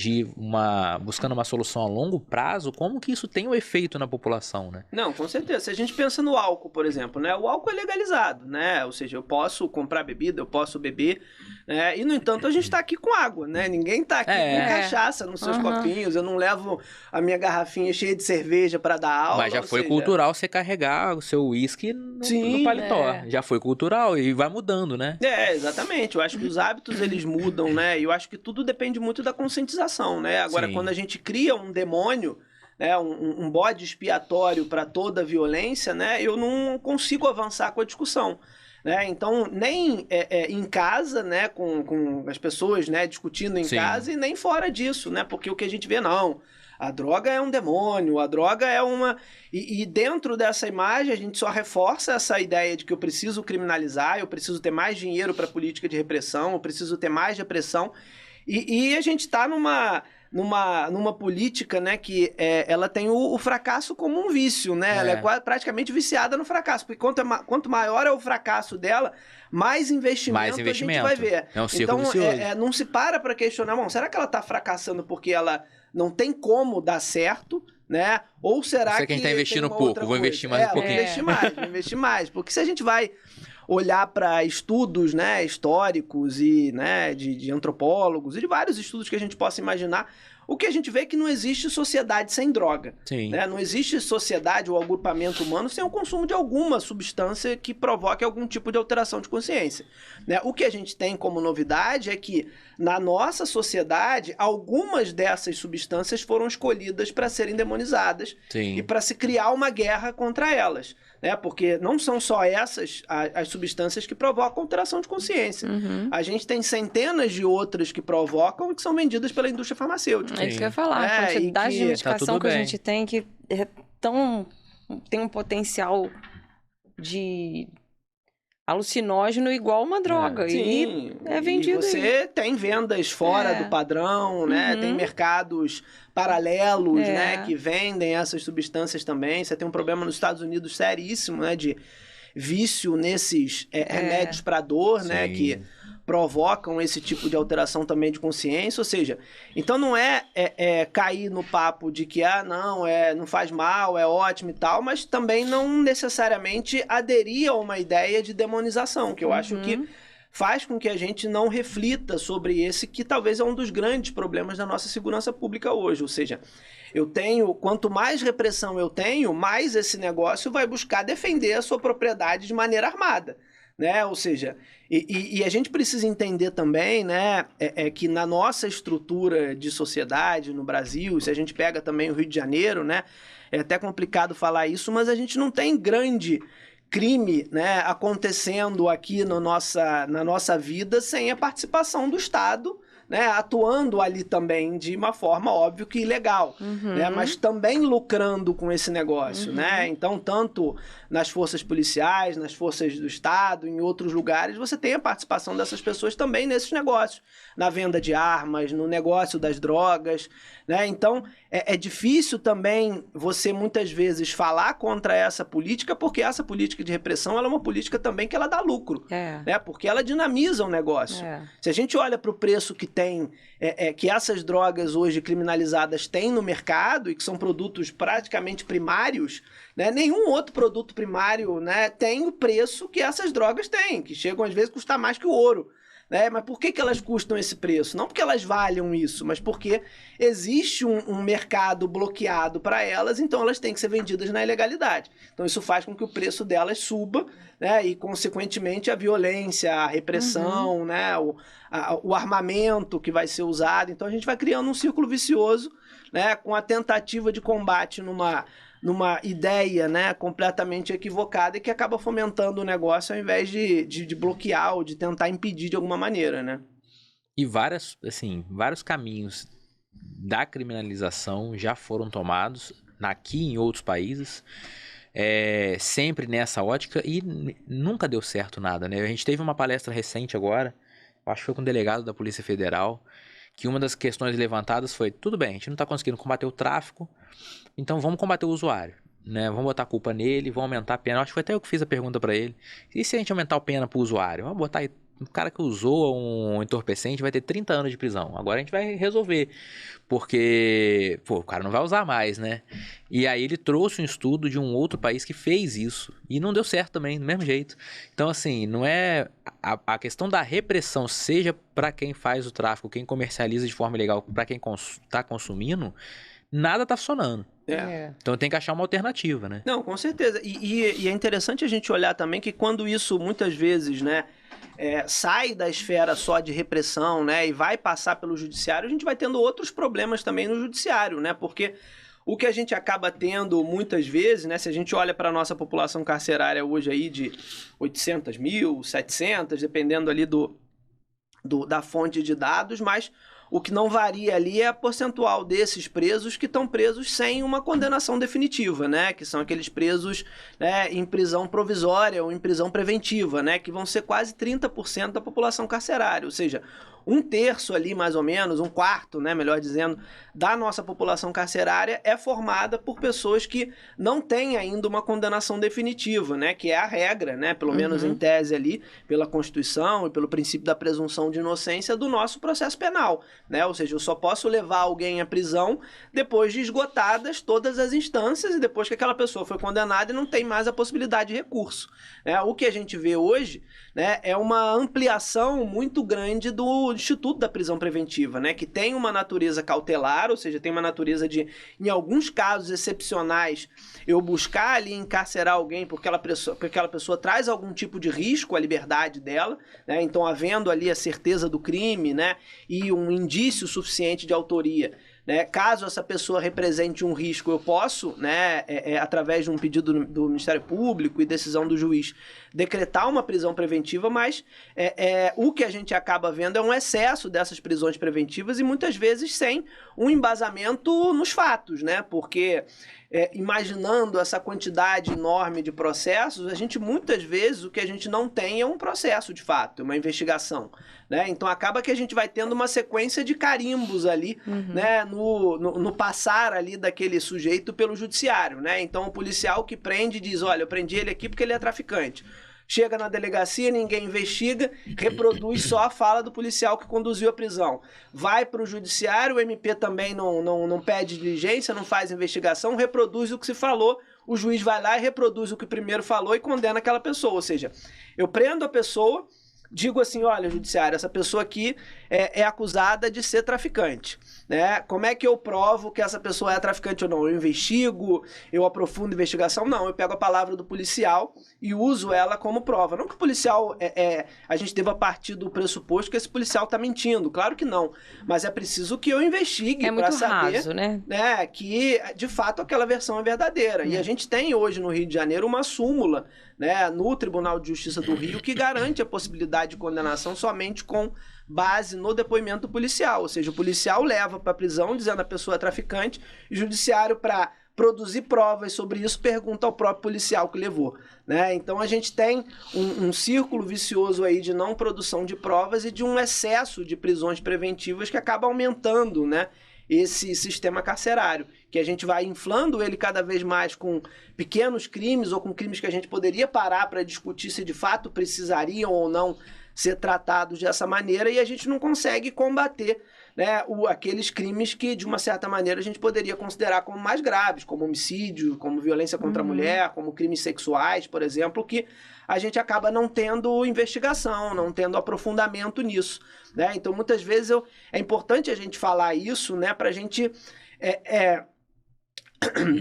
buscando uma solução a longo prazo, como que isso tem um efeito na população, né? Não, com certeza. Se a gente pensa no álcool, por exemplo, né, o álcool é legalizado, né, ou seja, eu posso comprar bebida, eu posso beber, né, e no entanto a gente está aqui com água, né, ninguém está aqui com cachaça nos seus copinhos, eu não levo a minha garrafinha cheia de cerveja para dar aula. Mas já foi cultural você carregar o seu uísque no paletó. Já foi cultural e vai mudando, né? Exatamente. Eu acho que os hábitos, eles mudam, né? E eu acho que tudo depende muito da conscientização, né? Agora, quando a gente cria um demônio, né, um bode expiatório para toda a violência, né, eu não consigo avançar com a discussão. Né? Então, nem em casa, né, com as pessoas, né, discutindo em casa, e nem fora disso, né? Porque o que a gente vê, a droga é um demônio, a droga é uma... E dentro dessa imagem a gente só reforça essa ideia de que eu preciso criminalizar, eu preciso ter mais dinheiro para política de repressão, eu preciso ter mais repressão, e a gente está numa política, né, que ela tem o fracasso como um vício, né? Ela é praticamente viciada no fracasso, porque quanto maior é o fracasso dela, mais investimento a gente vai ver. É um ciclo vicioso. Não se para questionar, bom, será que ela tá fracassando porque ela não tem como dar certo, né? Ou será que quem tá investindo pouco, vou investir mais um pouquinho. Vou investir mais. Porque se a gente vai olhar para estudos, né, históricos e, né, de antropólogos e de vários estudos que a gente possa imaginar, o que a gente vê é que não existe sociedade sem droga. Sim. Né? Não existe sociedade ou agrupamento humano sem o consumo de alguma substância que provoque algum tipo de alteração de consciência. Né? O que a gente tem como novidade é que, na nossa sociedade, algumas dessas substâncias foram escolhidas para serem demonizadas. Sim. E para se criar uma guerra contra elas. Né? Porque não são só essas as substâncias que provocam alteração de consciência. Uhum. A gente tem centenas de outras que provocam e que são vendidas pela indústria farmacêutica. É isso que eu ia falar. A quantidade de medicação que a gente tem que tem um potencial de alucinógeno igual uma droga. Sim, e é vendido. E você tem vendas fora do padrão, né? Tem mercados paralelos, né? Que vendem essas substâncias também. Você tem um problema nos Estados Unidos seríssimo, né? De vício nesses remédios para dor, né? Que provocam esse tipo de alteração também de consciência, ou seja, então não é cair no papo de que, não faz mal, é ótimo e tal, mas também não necessariamente aderir a uma ideia de demonização, que eu acho que faz com que a gente não reflita sobre esse que talvez é um dos grandes problemas da nossa segurança pública hoje, ou seja, quanto mais repressão eu tenho, mais esse negócio vai buscar defender a sua propriedade de maneira armada. Né? Ou seja, e a gente precisa entender também, né, que na nossa estrutura de sociedade no Brasil, se a gente pega também o Rio de Janeiro, né, é até complicado falar isso, mas a gente não tem grande crime, né, acontecendo aqui na nossa vida sem a participação do Estado, né, atuando ali também de uma forma, óbvio que ilegal, né, mas também lucrando com esse negócio, né? Então, tanto nas forças policiais, nas forças do Estado, em outros lugares, você tem a participação dessas pessoas também nesses negócios, na venda de armas, no negócio das drogas, né? Então, é difícil também você, muitas vezes, falar contra essa política, porque essa política de repressão ela é uma política também que ela dá lucro, né? Porque ela dinamiza o negócio. Se a gente olha para o preço que que essas drogas hoje criminalizadas têm no mercado e que são produtos praticamente primários, né? Nenhum outro produto primário, né, tem o preço que essas drogas têm, que chegam às vezes a custar mais que o ouro. Né? Mas por que elas custam esse preço? Não porque elas valham isso, mas porque existe um mercado bloqueado para elas, então elas têm que ser vendidas na ilegalidade. Então isso faz com que o preço delas suba, né? E, consequentemente, a violência, a repressão, né? O armamento que vai ser usado. Então a gente vai criando um círculo vicioso, né? Com a tentativa de combate numa ideia, né, completamente equivocada e que acaba fomentando o negócio ao invés de bloquear ou de tentar impedir de alguma maneira, né? E vários caminhos da criminalização já foram tomados aqui e em outros países, sempre nessa ótica, e nunca deu certo nada, né? A gente teve uma palestra recente agora, acho que foi com o delegado da Polícia Federal, que uma das questões levantadas foi, tudo bem, a gente não está conseguindo combater o tráfico, então vamos combater o usuário, né? Vamos botar a culpa nele, vamos aumentar a pena. Acho que foi até eu que fiz a pergunta para ele. E se a gente aumentar a pena para o usuário? Vamos botar aí, o cara que usou um entorpecente vai ter 30 anos de prisão. Agora a gente vai resolver, porque o cara não vai usar mais, né? E aí ele trouxe um estudo de um outro país que fez isso e não deu certo também, do mesmo jeito. Então, assim, não é a questão da repressão, seja para quem faz o tráfico, quem comercializa de forma ilegal, para quem está consumindo, nada tá funcionando. Então tem que achar uma alternativa, né? Não, com certeza. E é interessante a gente olhar também que quando isso muitas vezes, né, sai da esfera só de repressão, né, e vai passar pelo judiciário, a gente vai tendo outros problemas também no judiciário, né? Porque o que a gente acaba tendo muitas vezes, né, se a gente olha para a nossa população carcerária hoje aí de 800 mil, 700, dependendo ali da fonte de dados, mas o que não varia ali é a percentual desses presos que estão presos sem uma condenação definitiva, né? Que são aqueles presos, né, em prisão provisória ou em prisão preventiva, né? Que vão ser quase 30% da população carcerária. Ou seja, um terço ali, mais ou menos, um quarto, né, melhor dizendo, da nossa população carcerária é formada por pessoas que não têm ainda uma condenação definitiva, né, que é a regra, né, pelo menos em tese ali, pela Constituição e pelo princípio da presunção de inocência do nosso processo penal, né, ou seja, eu só posso levar alguém à prisão depois de esgotadas todas as instâncias e depois que aquela pessoa foi condenada e não tem mais a possibilidade de recurso. O que a gente vê hoje, né, é uma ampliação muito grande do Instituto da Prisão Preventiva, né, que tem uma natureza cautelar, ou seja, tem uma natureza de, em alguns casos excepcionais, eu buscar ali encarcerar alguém porque aquela pessoa traz algum tipo de risco à liberdade dela, né, então havendo ali a certeza do crime, né, e um indício suficiente de autoria, né, caso essa pessoa represente um risco, eu posso, né, através de um pedido do Ministério Público e decisão do juiz, decretar uma prisão preventiva, mas o que a gente acaba vendo é um excesso dessas prisões preventivas e muitas vezes sem um embasamento nos fatos, né, porque imaginando essa quantidade enorme de processos, a gente muitas vezes o que a gente não tem é um processo de fato, uma investigação, né? Então acaba que a gente vai tendo uma sequência de carimbos ali, né, no passar ali daquele sujeito pelo judiciário, né? Então o policial que prende diz, olha, eu prendi ele aqui porque ele é traficante. Chega na delegacia, ninguém investiga, reproduz só a fala do policial que conduziu a prisão. Vai para o judiciário, o MP também não pede diligência, não faz investigação, reproduz o que se falou, o juiz vai lá e reproduz o que primeiro falou e condena aquela pessoa. Ou seja, eu prendo a pessoa, digo assim, olha, judiciário, essa pessoa aqui é acusada de ser traficante, né? Como é que eu provo que essa pessoa é traficante ou não? Eu investigo, eu aprofundo a investigação? Não, eu pego a palavra do policial e uso ela como prova. Não que o policial, a gente deva partir do pressuposto que esse policial está mentindo, claro que não, mas é preciso que eu investigue para saber raso, né? Que, de fato, aquela versão é verdadeira. E a gente tem hoje no Rio de Janeiro uma súmula, né, no Tribunal de Justiça do Rio que garante a possibilidade de condenação somente com base no depoimento policial, ou seja, o policial leva para a prisão dizendo que a pessoa é traficante, e o judiciário, para produzir provas sobre isso, pergunta ao próprio policial que levou, né? Então a gente tem um círculo vicioso aí de não produção de provas e de um excesso de prisões preventivas que acaba aumentando, né, esse sistema carcerário, que a gente vai inflando ele cada vez mais com pequenos crimes ou com crimes que a gente poderia parar para discutir se de fato precisariam ou não ser tratados dessa maneira, e a gente não consegue combater, né, aqueles crimes que, de uma certa maneira, a gente poderia considerar como mais graves, como homicídio, como violência contra a mulher, como crimes sexuais, por exemplo, que a gente acaba não tendo investigação, não tendo aprofundamento nisso, né? Então, muitas vezes, é importante a gente falar isso, né, para a gente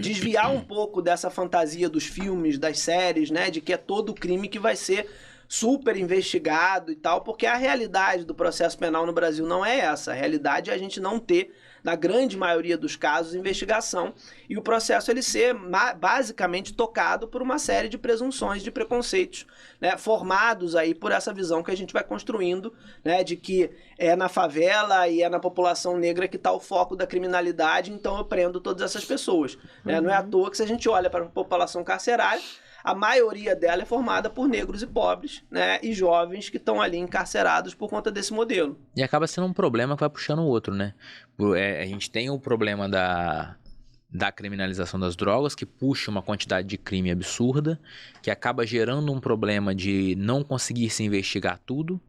desviar um pouco dessa fantasia dos filmes, das séries, né, de que é todo crime que vai ser super investigado e tal, porque a realidade do processo penal no Brasil não é essa. A realidade é a gente não ter, na grande maioria dos casos, investigação e o processo ele ser basicamente tocado por uma série de presunções de preconceitos, né, formados aí por essa visão que a gente vai construindo, né, de que é na favela e é na população negra que está o foco da criminalidade, então eu prendo todas essas pessoas, né? Não é à toa que se a gente olha para a população carcerária, a maioria dela é formada por negros e pobres, né, e jovens que estão ali encarcerados por conta desse modelo. E acaba sendo um problema que vai puxando o outro, né? A gente tem o problema da criminalização das drogas, que puxa uma quantidade de crime absurda, que acaba gerando um problema de não conseguir se investigar tudo,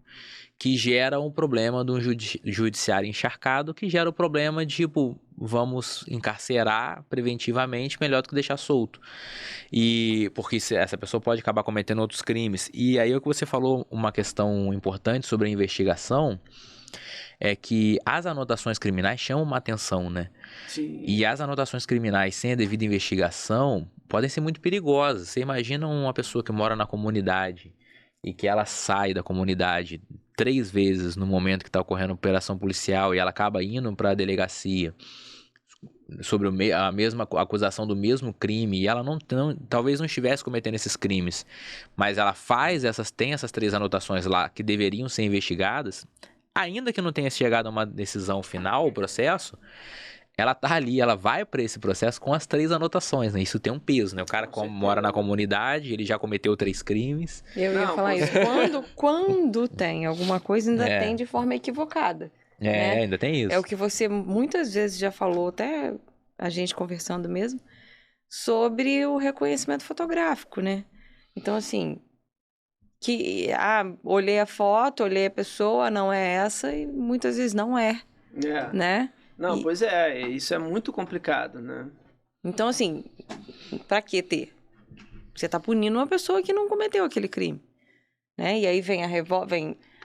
que gera um problema do judiciário encharcado, que gera o problema de, tipo, vamos encarcerar preventivamente, melhor do que deixar solto. E porque essa pessoa pode acabar cometendo outros crimes. E aí o que você falou, uma questão importante sobre a investigação, é que as anotações criminais chamam uma atenção, né? Sim. E as anotações criminais sem a devida investigação podem ser muito perigosas. Você imagina uma pessoa que mora na comunidade e que ela sai da comunidade 3 vezes no momento que está ocorrendo operação policial e ela acaba indo para a delegacia sobre a mesma acusação do mesmo crime, e ela talvez não estivesse cometendo esses crimes, mas ela tem essas 3 anotações lá que deveriam ser investigadas, ainda que não tenha chegado a uma decisão final, o processo, ela tá ali, ela vai para esse processo com as 3 anotações, né? Isso tem um peso, né? O cara mora na comunidade, ele já cometeu 3 crimes. Eu ia falar isso. Quando tem alguma coisa, ainda tem de forma equivocada. Né? Ainda tem isso. É o que você muitas vezes já falou, até a gente conversando mesmo, sobre o reconhecimento fotográfico, né? Então, assim, olhei a foto, olhei a pessoa, não é essa, e muitas vezes não é, né? Não, pois é, isso é muito complicado, né? Então, assim, pra que ter? Você tá punindo uma pessoa que não cometeu aquele crime, né? E aí vem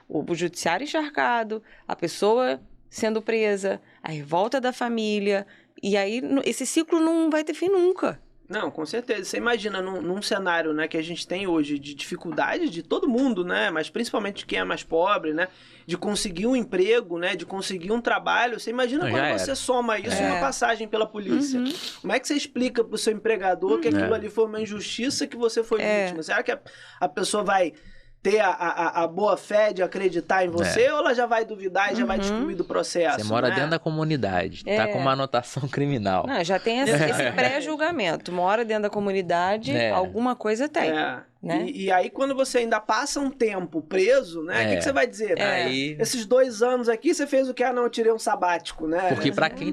o judiciário encharcado, a pessoa sendo presa, a revolta da família, e aí esse ciclo não vai ter fim nunca. Não, com certeza. Você imagina num cenário, né, que a gente tem hoje de dificuldade de todo mundo, né, mas principalmente de quem é mais pobre, né, de conseguir um emprego, né, de conseguir um trabalho. Você imagina quando você soma isso uma passagem pela polícia. Como é que você explica pro seu empregador que aquilo ali foi uma injustiça, que você foi vítima? Será que a pessoa vai ter a boa fé de acreditar em você, ou ela já vai duvidar e já vai excluir do processo? Você mora dentro da comunidade, tá com uma anotação criminal. Não, já tem esse pré-julgamento. Mora dentro da comunidade, alguma coisa tem. Né? E aí, quando você ainda passa um tempo preso, né? O que você vai dizer? Esses 2 anos aqui, você fez o que? Não, eu tirei um sabático, né? Porque pra quem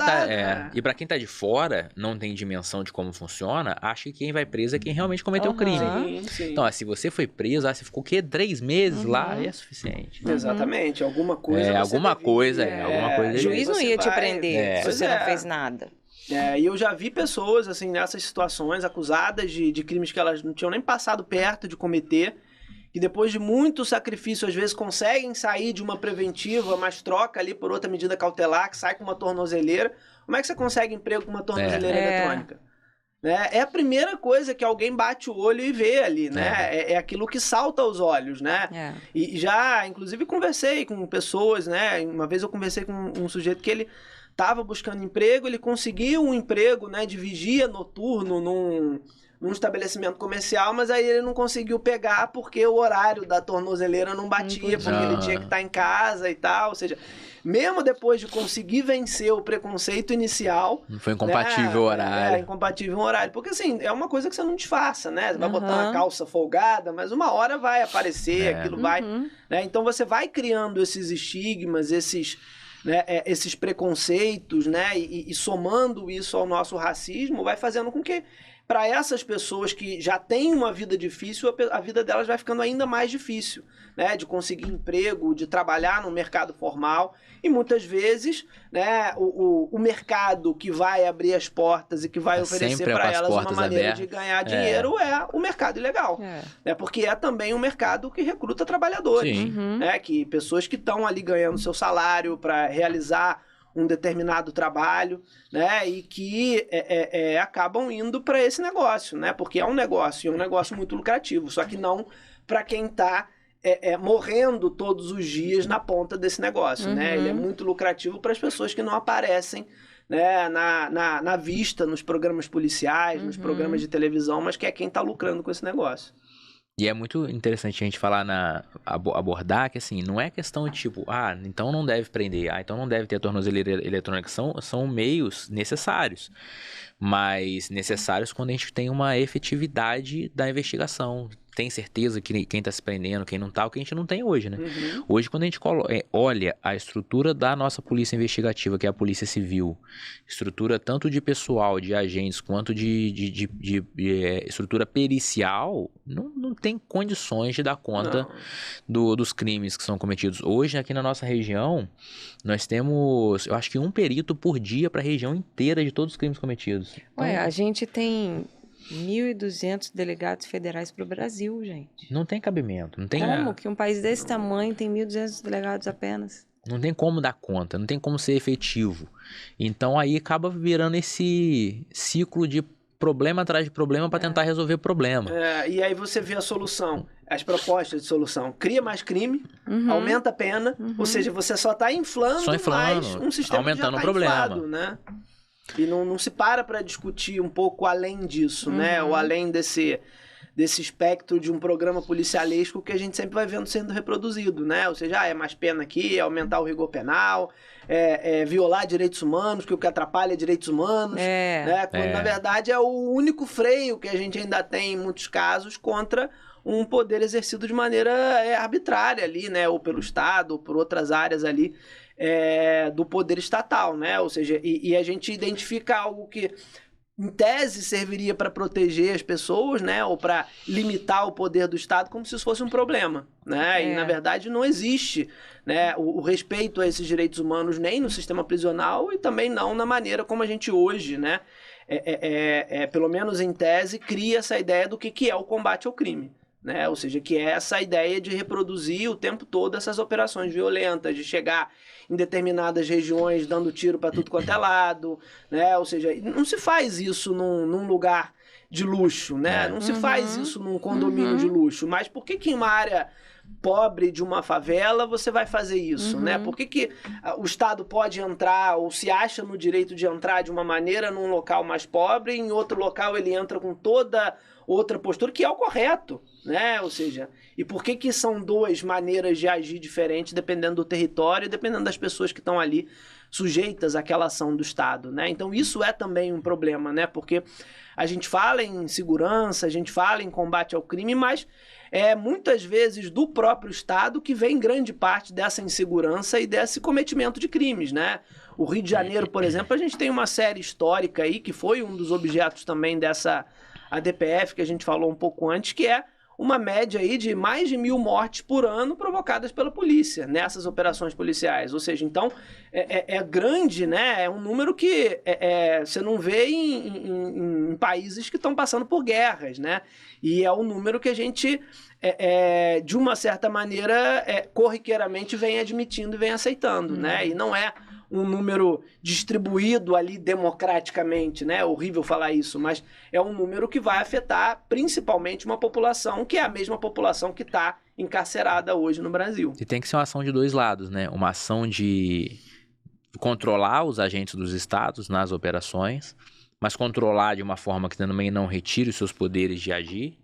e pra quem tá de fora, não tem dimensão de como funciona, acha que quem vai preso é quem realmente cometeu o crime. Sim. Então, se você foi preso, você ficou o quê? 3 meses lá, é suficiente. Exatamente, alguma coisa. Alguma coisa. O juiz não ia te prender se você não fez nada. E eu já vi pessoas, assim, nessas situações, acusadas de crimes que elas não tinham nem passado perto de cometer, que depois de muito sacrifício, às vezes, conseguem sair de uma preventiva, mas troca ali por outra medida cautelar, que sai com uma tornozeleira. Como é que você consegue emprego com uma tornozeleira eletrônica? É a primeira coisa que alguém bate o olho e vê ali, né? É aquilo que salta aos olhos, né? E já, inclusive, conversei com pessoas, né? Uma vez eu conversei com um sujeito que ele estava buscando emprego, ele conseguiu um emprego, né, de vigia noturno num estabelecimento comercial, mas aí ele não conseguiu pegar porque o horário da tornozeleira não batia, porque ele tinha que estar em casa e tal. Ou seja, mesmo depois de conseguir vencer o preconceito inicial... Não foi incompatível o horário. Incompatível o horário. Porque, assim, é uma coisa que você não disfarça, né? Você vai botar uma calça folgada, mas uma hora vai aparecer, aquilo vai... Né? Então, você vai criando esses estigmas, esses preconceitos, né? E somando isso ao nosso racismo, vai fazendo com que, para essas pessoas que já têm uma vida difícil, a vida delas vai ficando ainda mais difícil, né? De conseguir emprego, de trabalhar no mercado formal. E muitas vezes, né, o mercado que vai abrir as portas e que vai oferecer para elas uma maneira de ganhar dinheiro é o mercado ilegal. Né? Porque é também um mercado que recruta trabalhadores. Né? Que pessoas que estão ali ganhando seu salário para realizar um determinado trabalho, né, e que acabam indo para esse negócio, né, porque é um negócio muito lucrativo, só que não para quem está morrendo todos os dias na ponta desse negócio, né, ele é muito lucrativo para as pessoas que não aparecem, né, na vista, nos programas policiais, nos programas de televisão, mas que é quem está lucrando com esse negócio. E é muito interessante a gente falar abordar que, assim, não é questão de tipo, então não deve prender, então não deve ter a tornozeleira eletrônica, são meios necessários, mas necessários quando a gente tem uma efetividade da investigação. Tem certeza que quem está se prendendo, quem não está, o que a gente não tem hoje, né? Hoje, quando a gente olha a estrutura da nossa polícia investigativa, que é a polícia civil, estrutura tanto de pessoal, de agentes, quanto de estrutura pericial, não tem condições de dar conta dos crimes que são cometidos. Hoje, aqui na nossa região, nós temos, eu acho que um perito por dia para a região inteira de todos os crimes cometidos. Então, a gente tem 1.200 delegados federais para o Brasil, gente. Não tem cabimento. Não tem... Como que um país desse tamanho tem 1.200 delegados apenas? Não tem como dar conta, não tem como ser efetivo. Então aí acaba virando esse ciclo de problema atrás de problema para tentar resolver o problema. E aí você vê a solução, as propostas de solução. Cria mais crime, aumenta a pena, ou seja, você só está inflando mais um sistema aumentando que já tá o problema. inflado, né? E não se para discutir um pouco além disso, né? Ou além desse espectro de um programa policialesco que a gente sempre vai vendo sendo reproduzido, né? Ou seja, é mais pena aqui, é aumentar o rigor penal, é violar direitos humanos, que o que atrapalha é direitos humanos, né? Quando, na verdade, é o único freio que a gente ainda tem, em muitos casos, contra um poder exercido de maneira arbitrária ali, né? Ou pelo Estado, ou por outras áreas ali do poder estatal, né? Ou seja, e a gente identifica algo que em tese serviria para proteger as pessoas, né, ou para limitar o poder do Estado, como se isso fosse um problema, né? E na verdade não existe, né, o respeito a esses direitos humanos nem no sistema prisional e também não na maneira como a gente hoje, né, pelo menos em tese, cria essa ideia do que é o combate ao crime. Né? Ou seja, que é essa ideia de reproduzir o tempo todo essas operações violentas, de chegar em determinadas regiões dando tiro para tudo quanto é lado, né? Ou seja, não se faz isso num lugar de luxo, né? Não se faz isso num condomínio de luxo, mas por que em uma área pobre de uma favela você vai fazer isso, né? Por que o Estado pode entrar ou se acha no direito de entrar de uma maneira num local mais pobre e em outro local ele entra com toda outra postura, que é o correto, né? Ou seja, e por que são duas maneiras de agir diferentes dependendo do território e dependendo das pessoas que estão ali sujeitas àquela ação do Estado, né? Então isso é também um problema, né? Porque a gente fala em segurança, a gente fala em combate ao crime, mas muitas vezes do próprio Estado que vem grande parte dessa insegurança e desse cometimento de crimes, né? O Rio de Janeiro, por exemplo, a gente tem uma série histórica aí, que foi um dos objetos também dessa ADPF, que a gente falou um pouco antes, que é uma média aí de mais de 1.000 mortes por ano provocadas pela polícia nessas operações policiais. Ou seja, então é grande, né? É um número que você não vê em países que estão passando por guerras, né? E é um número que a gente, de uma certa maneira, corriqueiramente vem admitindo e vem aceitando, né? E não é um número distribuído ali democraticamente, né? É horrível falar isso, mas é um número que vai afetar principalmente uma população que é a mesma população que está encarcerada hoje no Brasil. E tem que ser uma ação de dois lados, né? Uma ação de controlar os agentes dos estados nas operações, mas controlar de uma forma que também não retire os seus poderes de agir,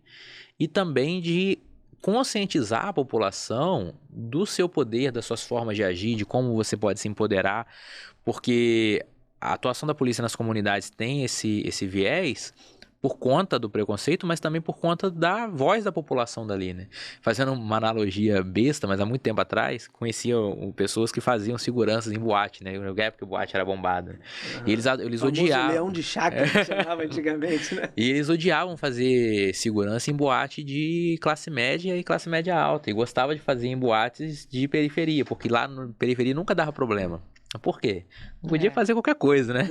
e também de conscientizar a população do seu poder, das suas formas de agir, de como você pode se empoderar, porque a atuação da polícia nas comunidades tem esse viés por conta do preconceito, mas também por conta da voz da população dali, né? Fazendo uma analogia besta, mas há muito tempo atrás, conhecia pessoas que faziam seguranças em boate, né? Na época que o boate era bombado. Né? E eles odiavam... leão de chácara que chamava antigamente, né? E eles odiavam fazer segurança em boate de classe média e classe média alta. E gostavam de fazer em boates de periferia, porque lá na periferia nunca dava problema. Por quê? Não podia fazer qualquer coisa, né?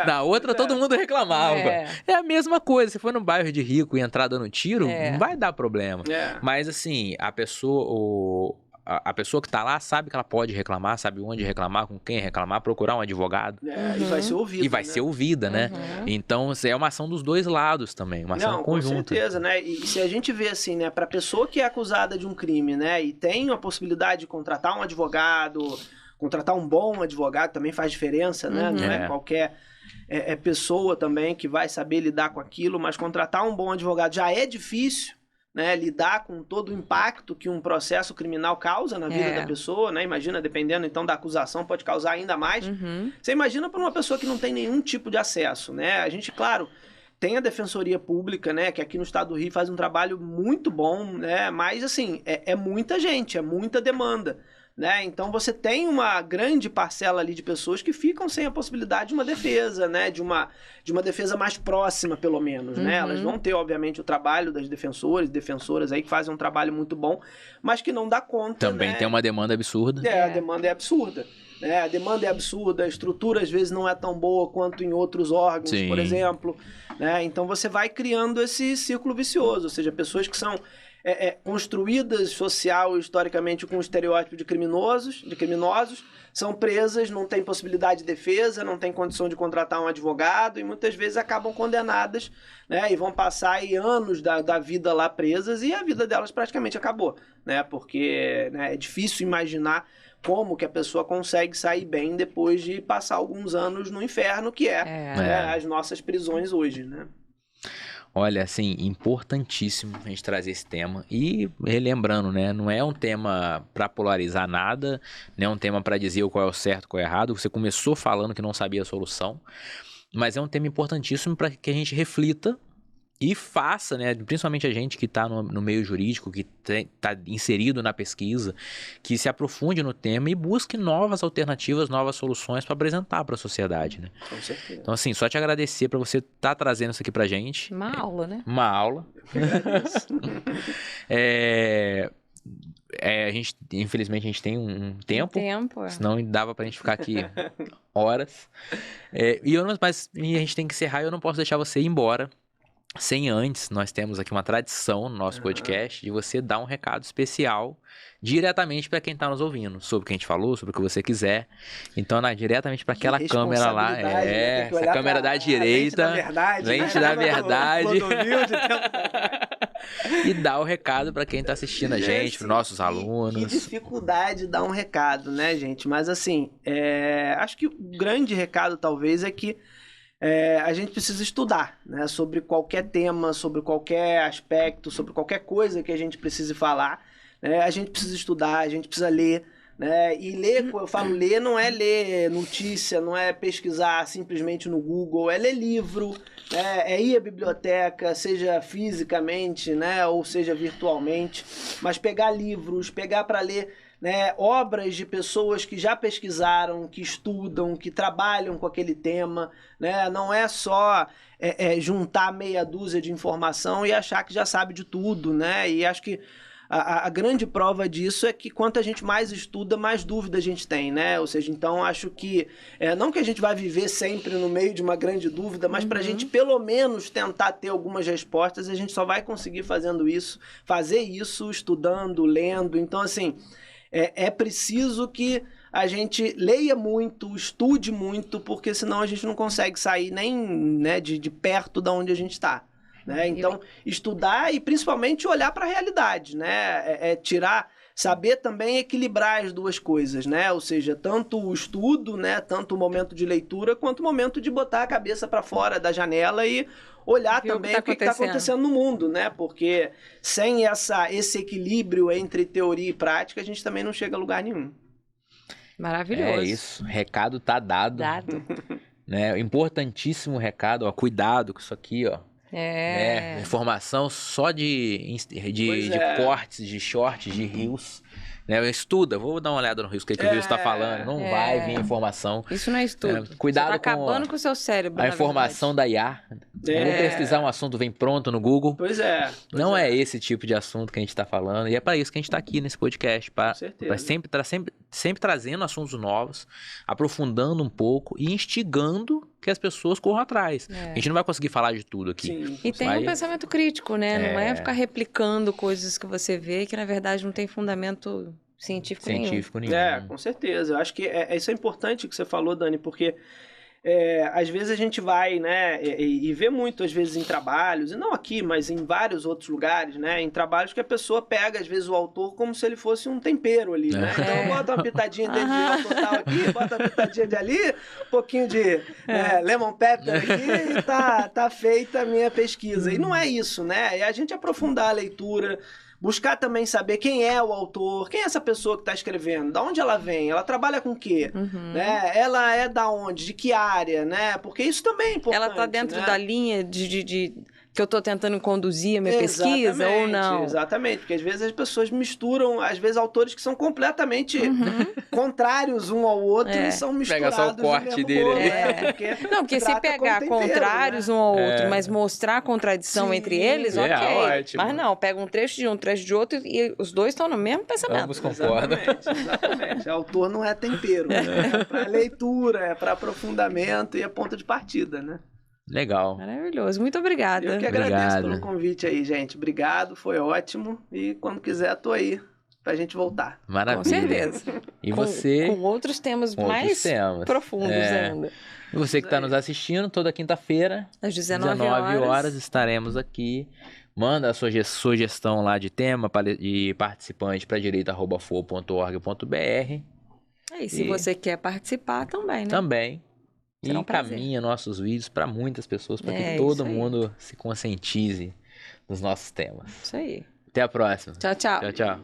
Na outra, todo mundo reclamava. É a mesma coisa. Se for no bairro de rico e entrar dando tiro, não vai dar problema. Mas, assim, a pessoa que tá lá sabe que ela pode reclamar, sabe onde reclamar, com quem reclamar, procurar um advogado. E vai ser ouvida. E vai ser ouvida, né? Então, é uma ação dos dois lados também, uma ação conjunta. Com certeza, né? E se a gente vê assim, né, pra pessoa que é acusada de um crime, né, e tem a possibilidade de contratar um advogado, contratar um bom advogado também faz diferença, né? Não é qualquer pessoa também que vai saber lidar com aquilo, mas contratar um bom advogado já é difícil, né? Lidar com todo o impacto que um processo criminal causa na vida da pessoa, né? Imagina, dependendo então da acusação, pode causar ainda mais. Você imagina para uma pessoa que não tem nenhum tipo de acesso, né? A gente, claro, tem a Defensoria Pública, né, que aqui no estado do Rio faz um trabalho muito bom, né? Mas, assim, é muita gente, é muita demanda. Né? Então você tem uma grande parcela ali de pessoas que ficam sem a possibilidade de uma defesa, né? De uma defesa mais próxima, pelo menos, né? Elas vão ter, obviamente, o trabalho das defensoras aí que fazem um trabalho muito bom, mas que não dá conta. Também tem uma demanda absurda. A demanda é absurda. Né? A demanda é absurda, a estrutura às vezes não é tão boa quanto em outros órgãos, por exemplo. Né? Então você vai criando esse círculo vicioso, ou seja, pessoas que são construídas social e historicamente com o estereótipo de criminosos, são presas, não tem possibilidade de defesa, não tem condição de contratar um advogado e muitas vezes acabam condenadas, né, e vão passar aí anos da vida lá presas e a vida delas praticamente acabou, né, porque, né, é difícil imaginar como que a pessoa consegue sair bem depois de passar alguns anos no inferno, que né, as nossas prisões hoje, né. Olha, assim, importantíssimo a gente trazer esse tema. E relembrando, né? Não é um tema para polarizar nada, não é um tema para dizer qual é o certo, qual é o errado. Você começou falando que não sabia a solução, mas é um tema importantíssimo para que a gente reflita e faça, né? Principalmente a gente que está no meio jurídico, que está inserido na pesquisa, que se aprofunde no tema e busque novas alternativas, novas soluções para apresentar para a sociedade, né? Com certeza. Então, assim, só te agradecer por você estar trazendo isso aqui pra gente. Uma aula, né? Uma aula. Infelizmente, a gente tem um tempo. Senão dava pra gente ficar aqui horas. Mas a gente tem que encerrar e eu não posso deixar você ir embora sem antes. Nós temos aqui uma tradição no nosso podcast de você dar um recado especial diretamente para quem tá nos ouvindo, sobre o que a gente falou, sobre o que você quiser. Então, diretamente para aquela câmera lá, essa câmera da direita, lente da verdade, e dar o recado para quem tá assistindo a gente, para nossos alunos. Que dificuldade dar um recado, né, gente? Mas assim, acho que o grande recado talvez é que a gente precisa estudar, né, sobre qualquer tema, sobre qualquer aspecto, sobre qualquer coisa que a gente precise falar, né, a gente precisa estudar, a gente precisa ler, né, e ler, eu falo ler, não é ler notícia, não é pesquisar simplesmente no Google, é ler livro, é ir à biblioteca, seja fisicamente, né, ou seja virtualmente, mas pegar livros, pegar para ler, né, obras de pessoas que já pesquisaram, que estudam, que trabalham com aquele tema, né? Não é só juntar meia dúzia de informação e achar que já sabe de tudo, né? E acho que a grande prova disso é que quanto a gente mais estuda, mais dúvida a gente tem, né? Ou seja, então acho que não que a gente vai viver sempre no meio de uma grande dúvida, mas para a gente pelo menos tentar ter algumas respostas, a gente só vai conseguir fazer isso estudando, lendo. Então, assim, é preciso que a gente leia muito, estude muito, porque senão a gente não consegue sair nem, né, de perto de onde a gente está. Né? Então, estudar e principalmente olhar para a realidade, né? Saber também equilibrar as duas coisas, né? Ou seja, tanto o estudo, né, tanto o momento de leitura, quanto o momento de botar a cabeça para fora da janela e olhar também o que está acontecendo no mundo, né? Porque sem esse equilíbrio entre teoria e prática, a gente também não chega a lugar nenhum. Maravilhoso. É isso, recado tá dado. Né? Importantíssimo recado, ó, cuidado com isso aqui, ó. Né? Informação só de cortes, de shorts, de reels. Né? Estuda, vou dar uma olhada no Reels, o que o Reels está falando. Não vai vir informação. Isso não é estudo. Cuidado você tá acabando com o seu cérebro. A informação da IA. Vou pesquisar um assunto, vem pronto no Google. Não é esse tipo de assunto que a gente está falando. E é para isso que a gente está aqui nesse podcast. Para sempre trazendo assuntos novos, aprofundando um pouco e instigando que as pessoas corram atrás. A gente não vai conseguir falar de tudo aqui. Sim, e tem um pensamento crítico, né? Não é ficar replicando coisas que você vê que, na verdade, não tem fundamento científico nenhum. Com certeza. Eu acho que isso é importante que você falou, Dani, porque às vezes a gente vai, né, e vê muito, às vezes, em trabalhos, e não aqui, mas em vários outros lugares, né, em trabalhos que a pessoa pega, às vezes, o autor como se ele fosse um tempero ali, né? Então, bota uma pitadinha de total aqui, bota uma pitadinha de ali, um pouquinho de lemon pepper aqui, e tá feita a minha pesquisa. E não é isso, né? É a gente aprofundar a leitura, buscar também saber quem é o autor, quem é essa pessoa que está escrevendo, de onde ela vem, ela trabalha com o quê, né? Ela é da onde, de que área, né? Porque isso também é importante. Ela está dentro da linha de que eu estou tentando conduzir a minha pesquisa ou não? Exatamente, porque às vezes as pessoas misturam, às vezes autores que são completamente contrários um ao outro e são misturados. Pega só o corte dele ali. Porque se pegar contrários um ao outro, mas mostrar a contradição entre eles, ok. Ótimo. Mas não, pega um trecho de um, trecho de outro e os dois estão no mesmo pensamento. Ambos concordam. Exatamente. Autor não é tempero, né? É para leitura, é para aprofundamento e é ponto de partida, né? Legal. Maravilhoso. Muito obrigada. Eu que agradeço pelo convite aí, gente. Obrigado, foi ótimo. E quando quiser, tô aí pra gente voltar. Maravilha. Com certeza. E você... Com outros temas mais profundos ainda. E você que está nos assistindo, toda quinta-feira, às 19 horas, estaremos aqui. Manda a sua sugestão lá de tema e participante para direito@fo.org.br. E se você quer participar também, né? Também. E Será um prazer. encaminha nossos vídeos para muitas pessoas, para É, que todo isso aí. mundo se conscientize dos nossos temas. Isso aí. Até a próxima. Tchau, tchau. Tchau, tchau.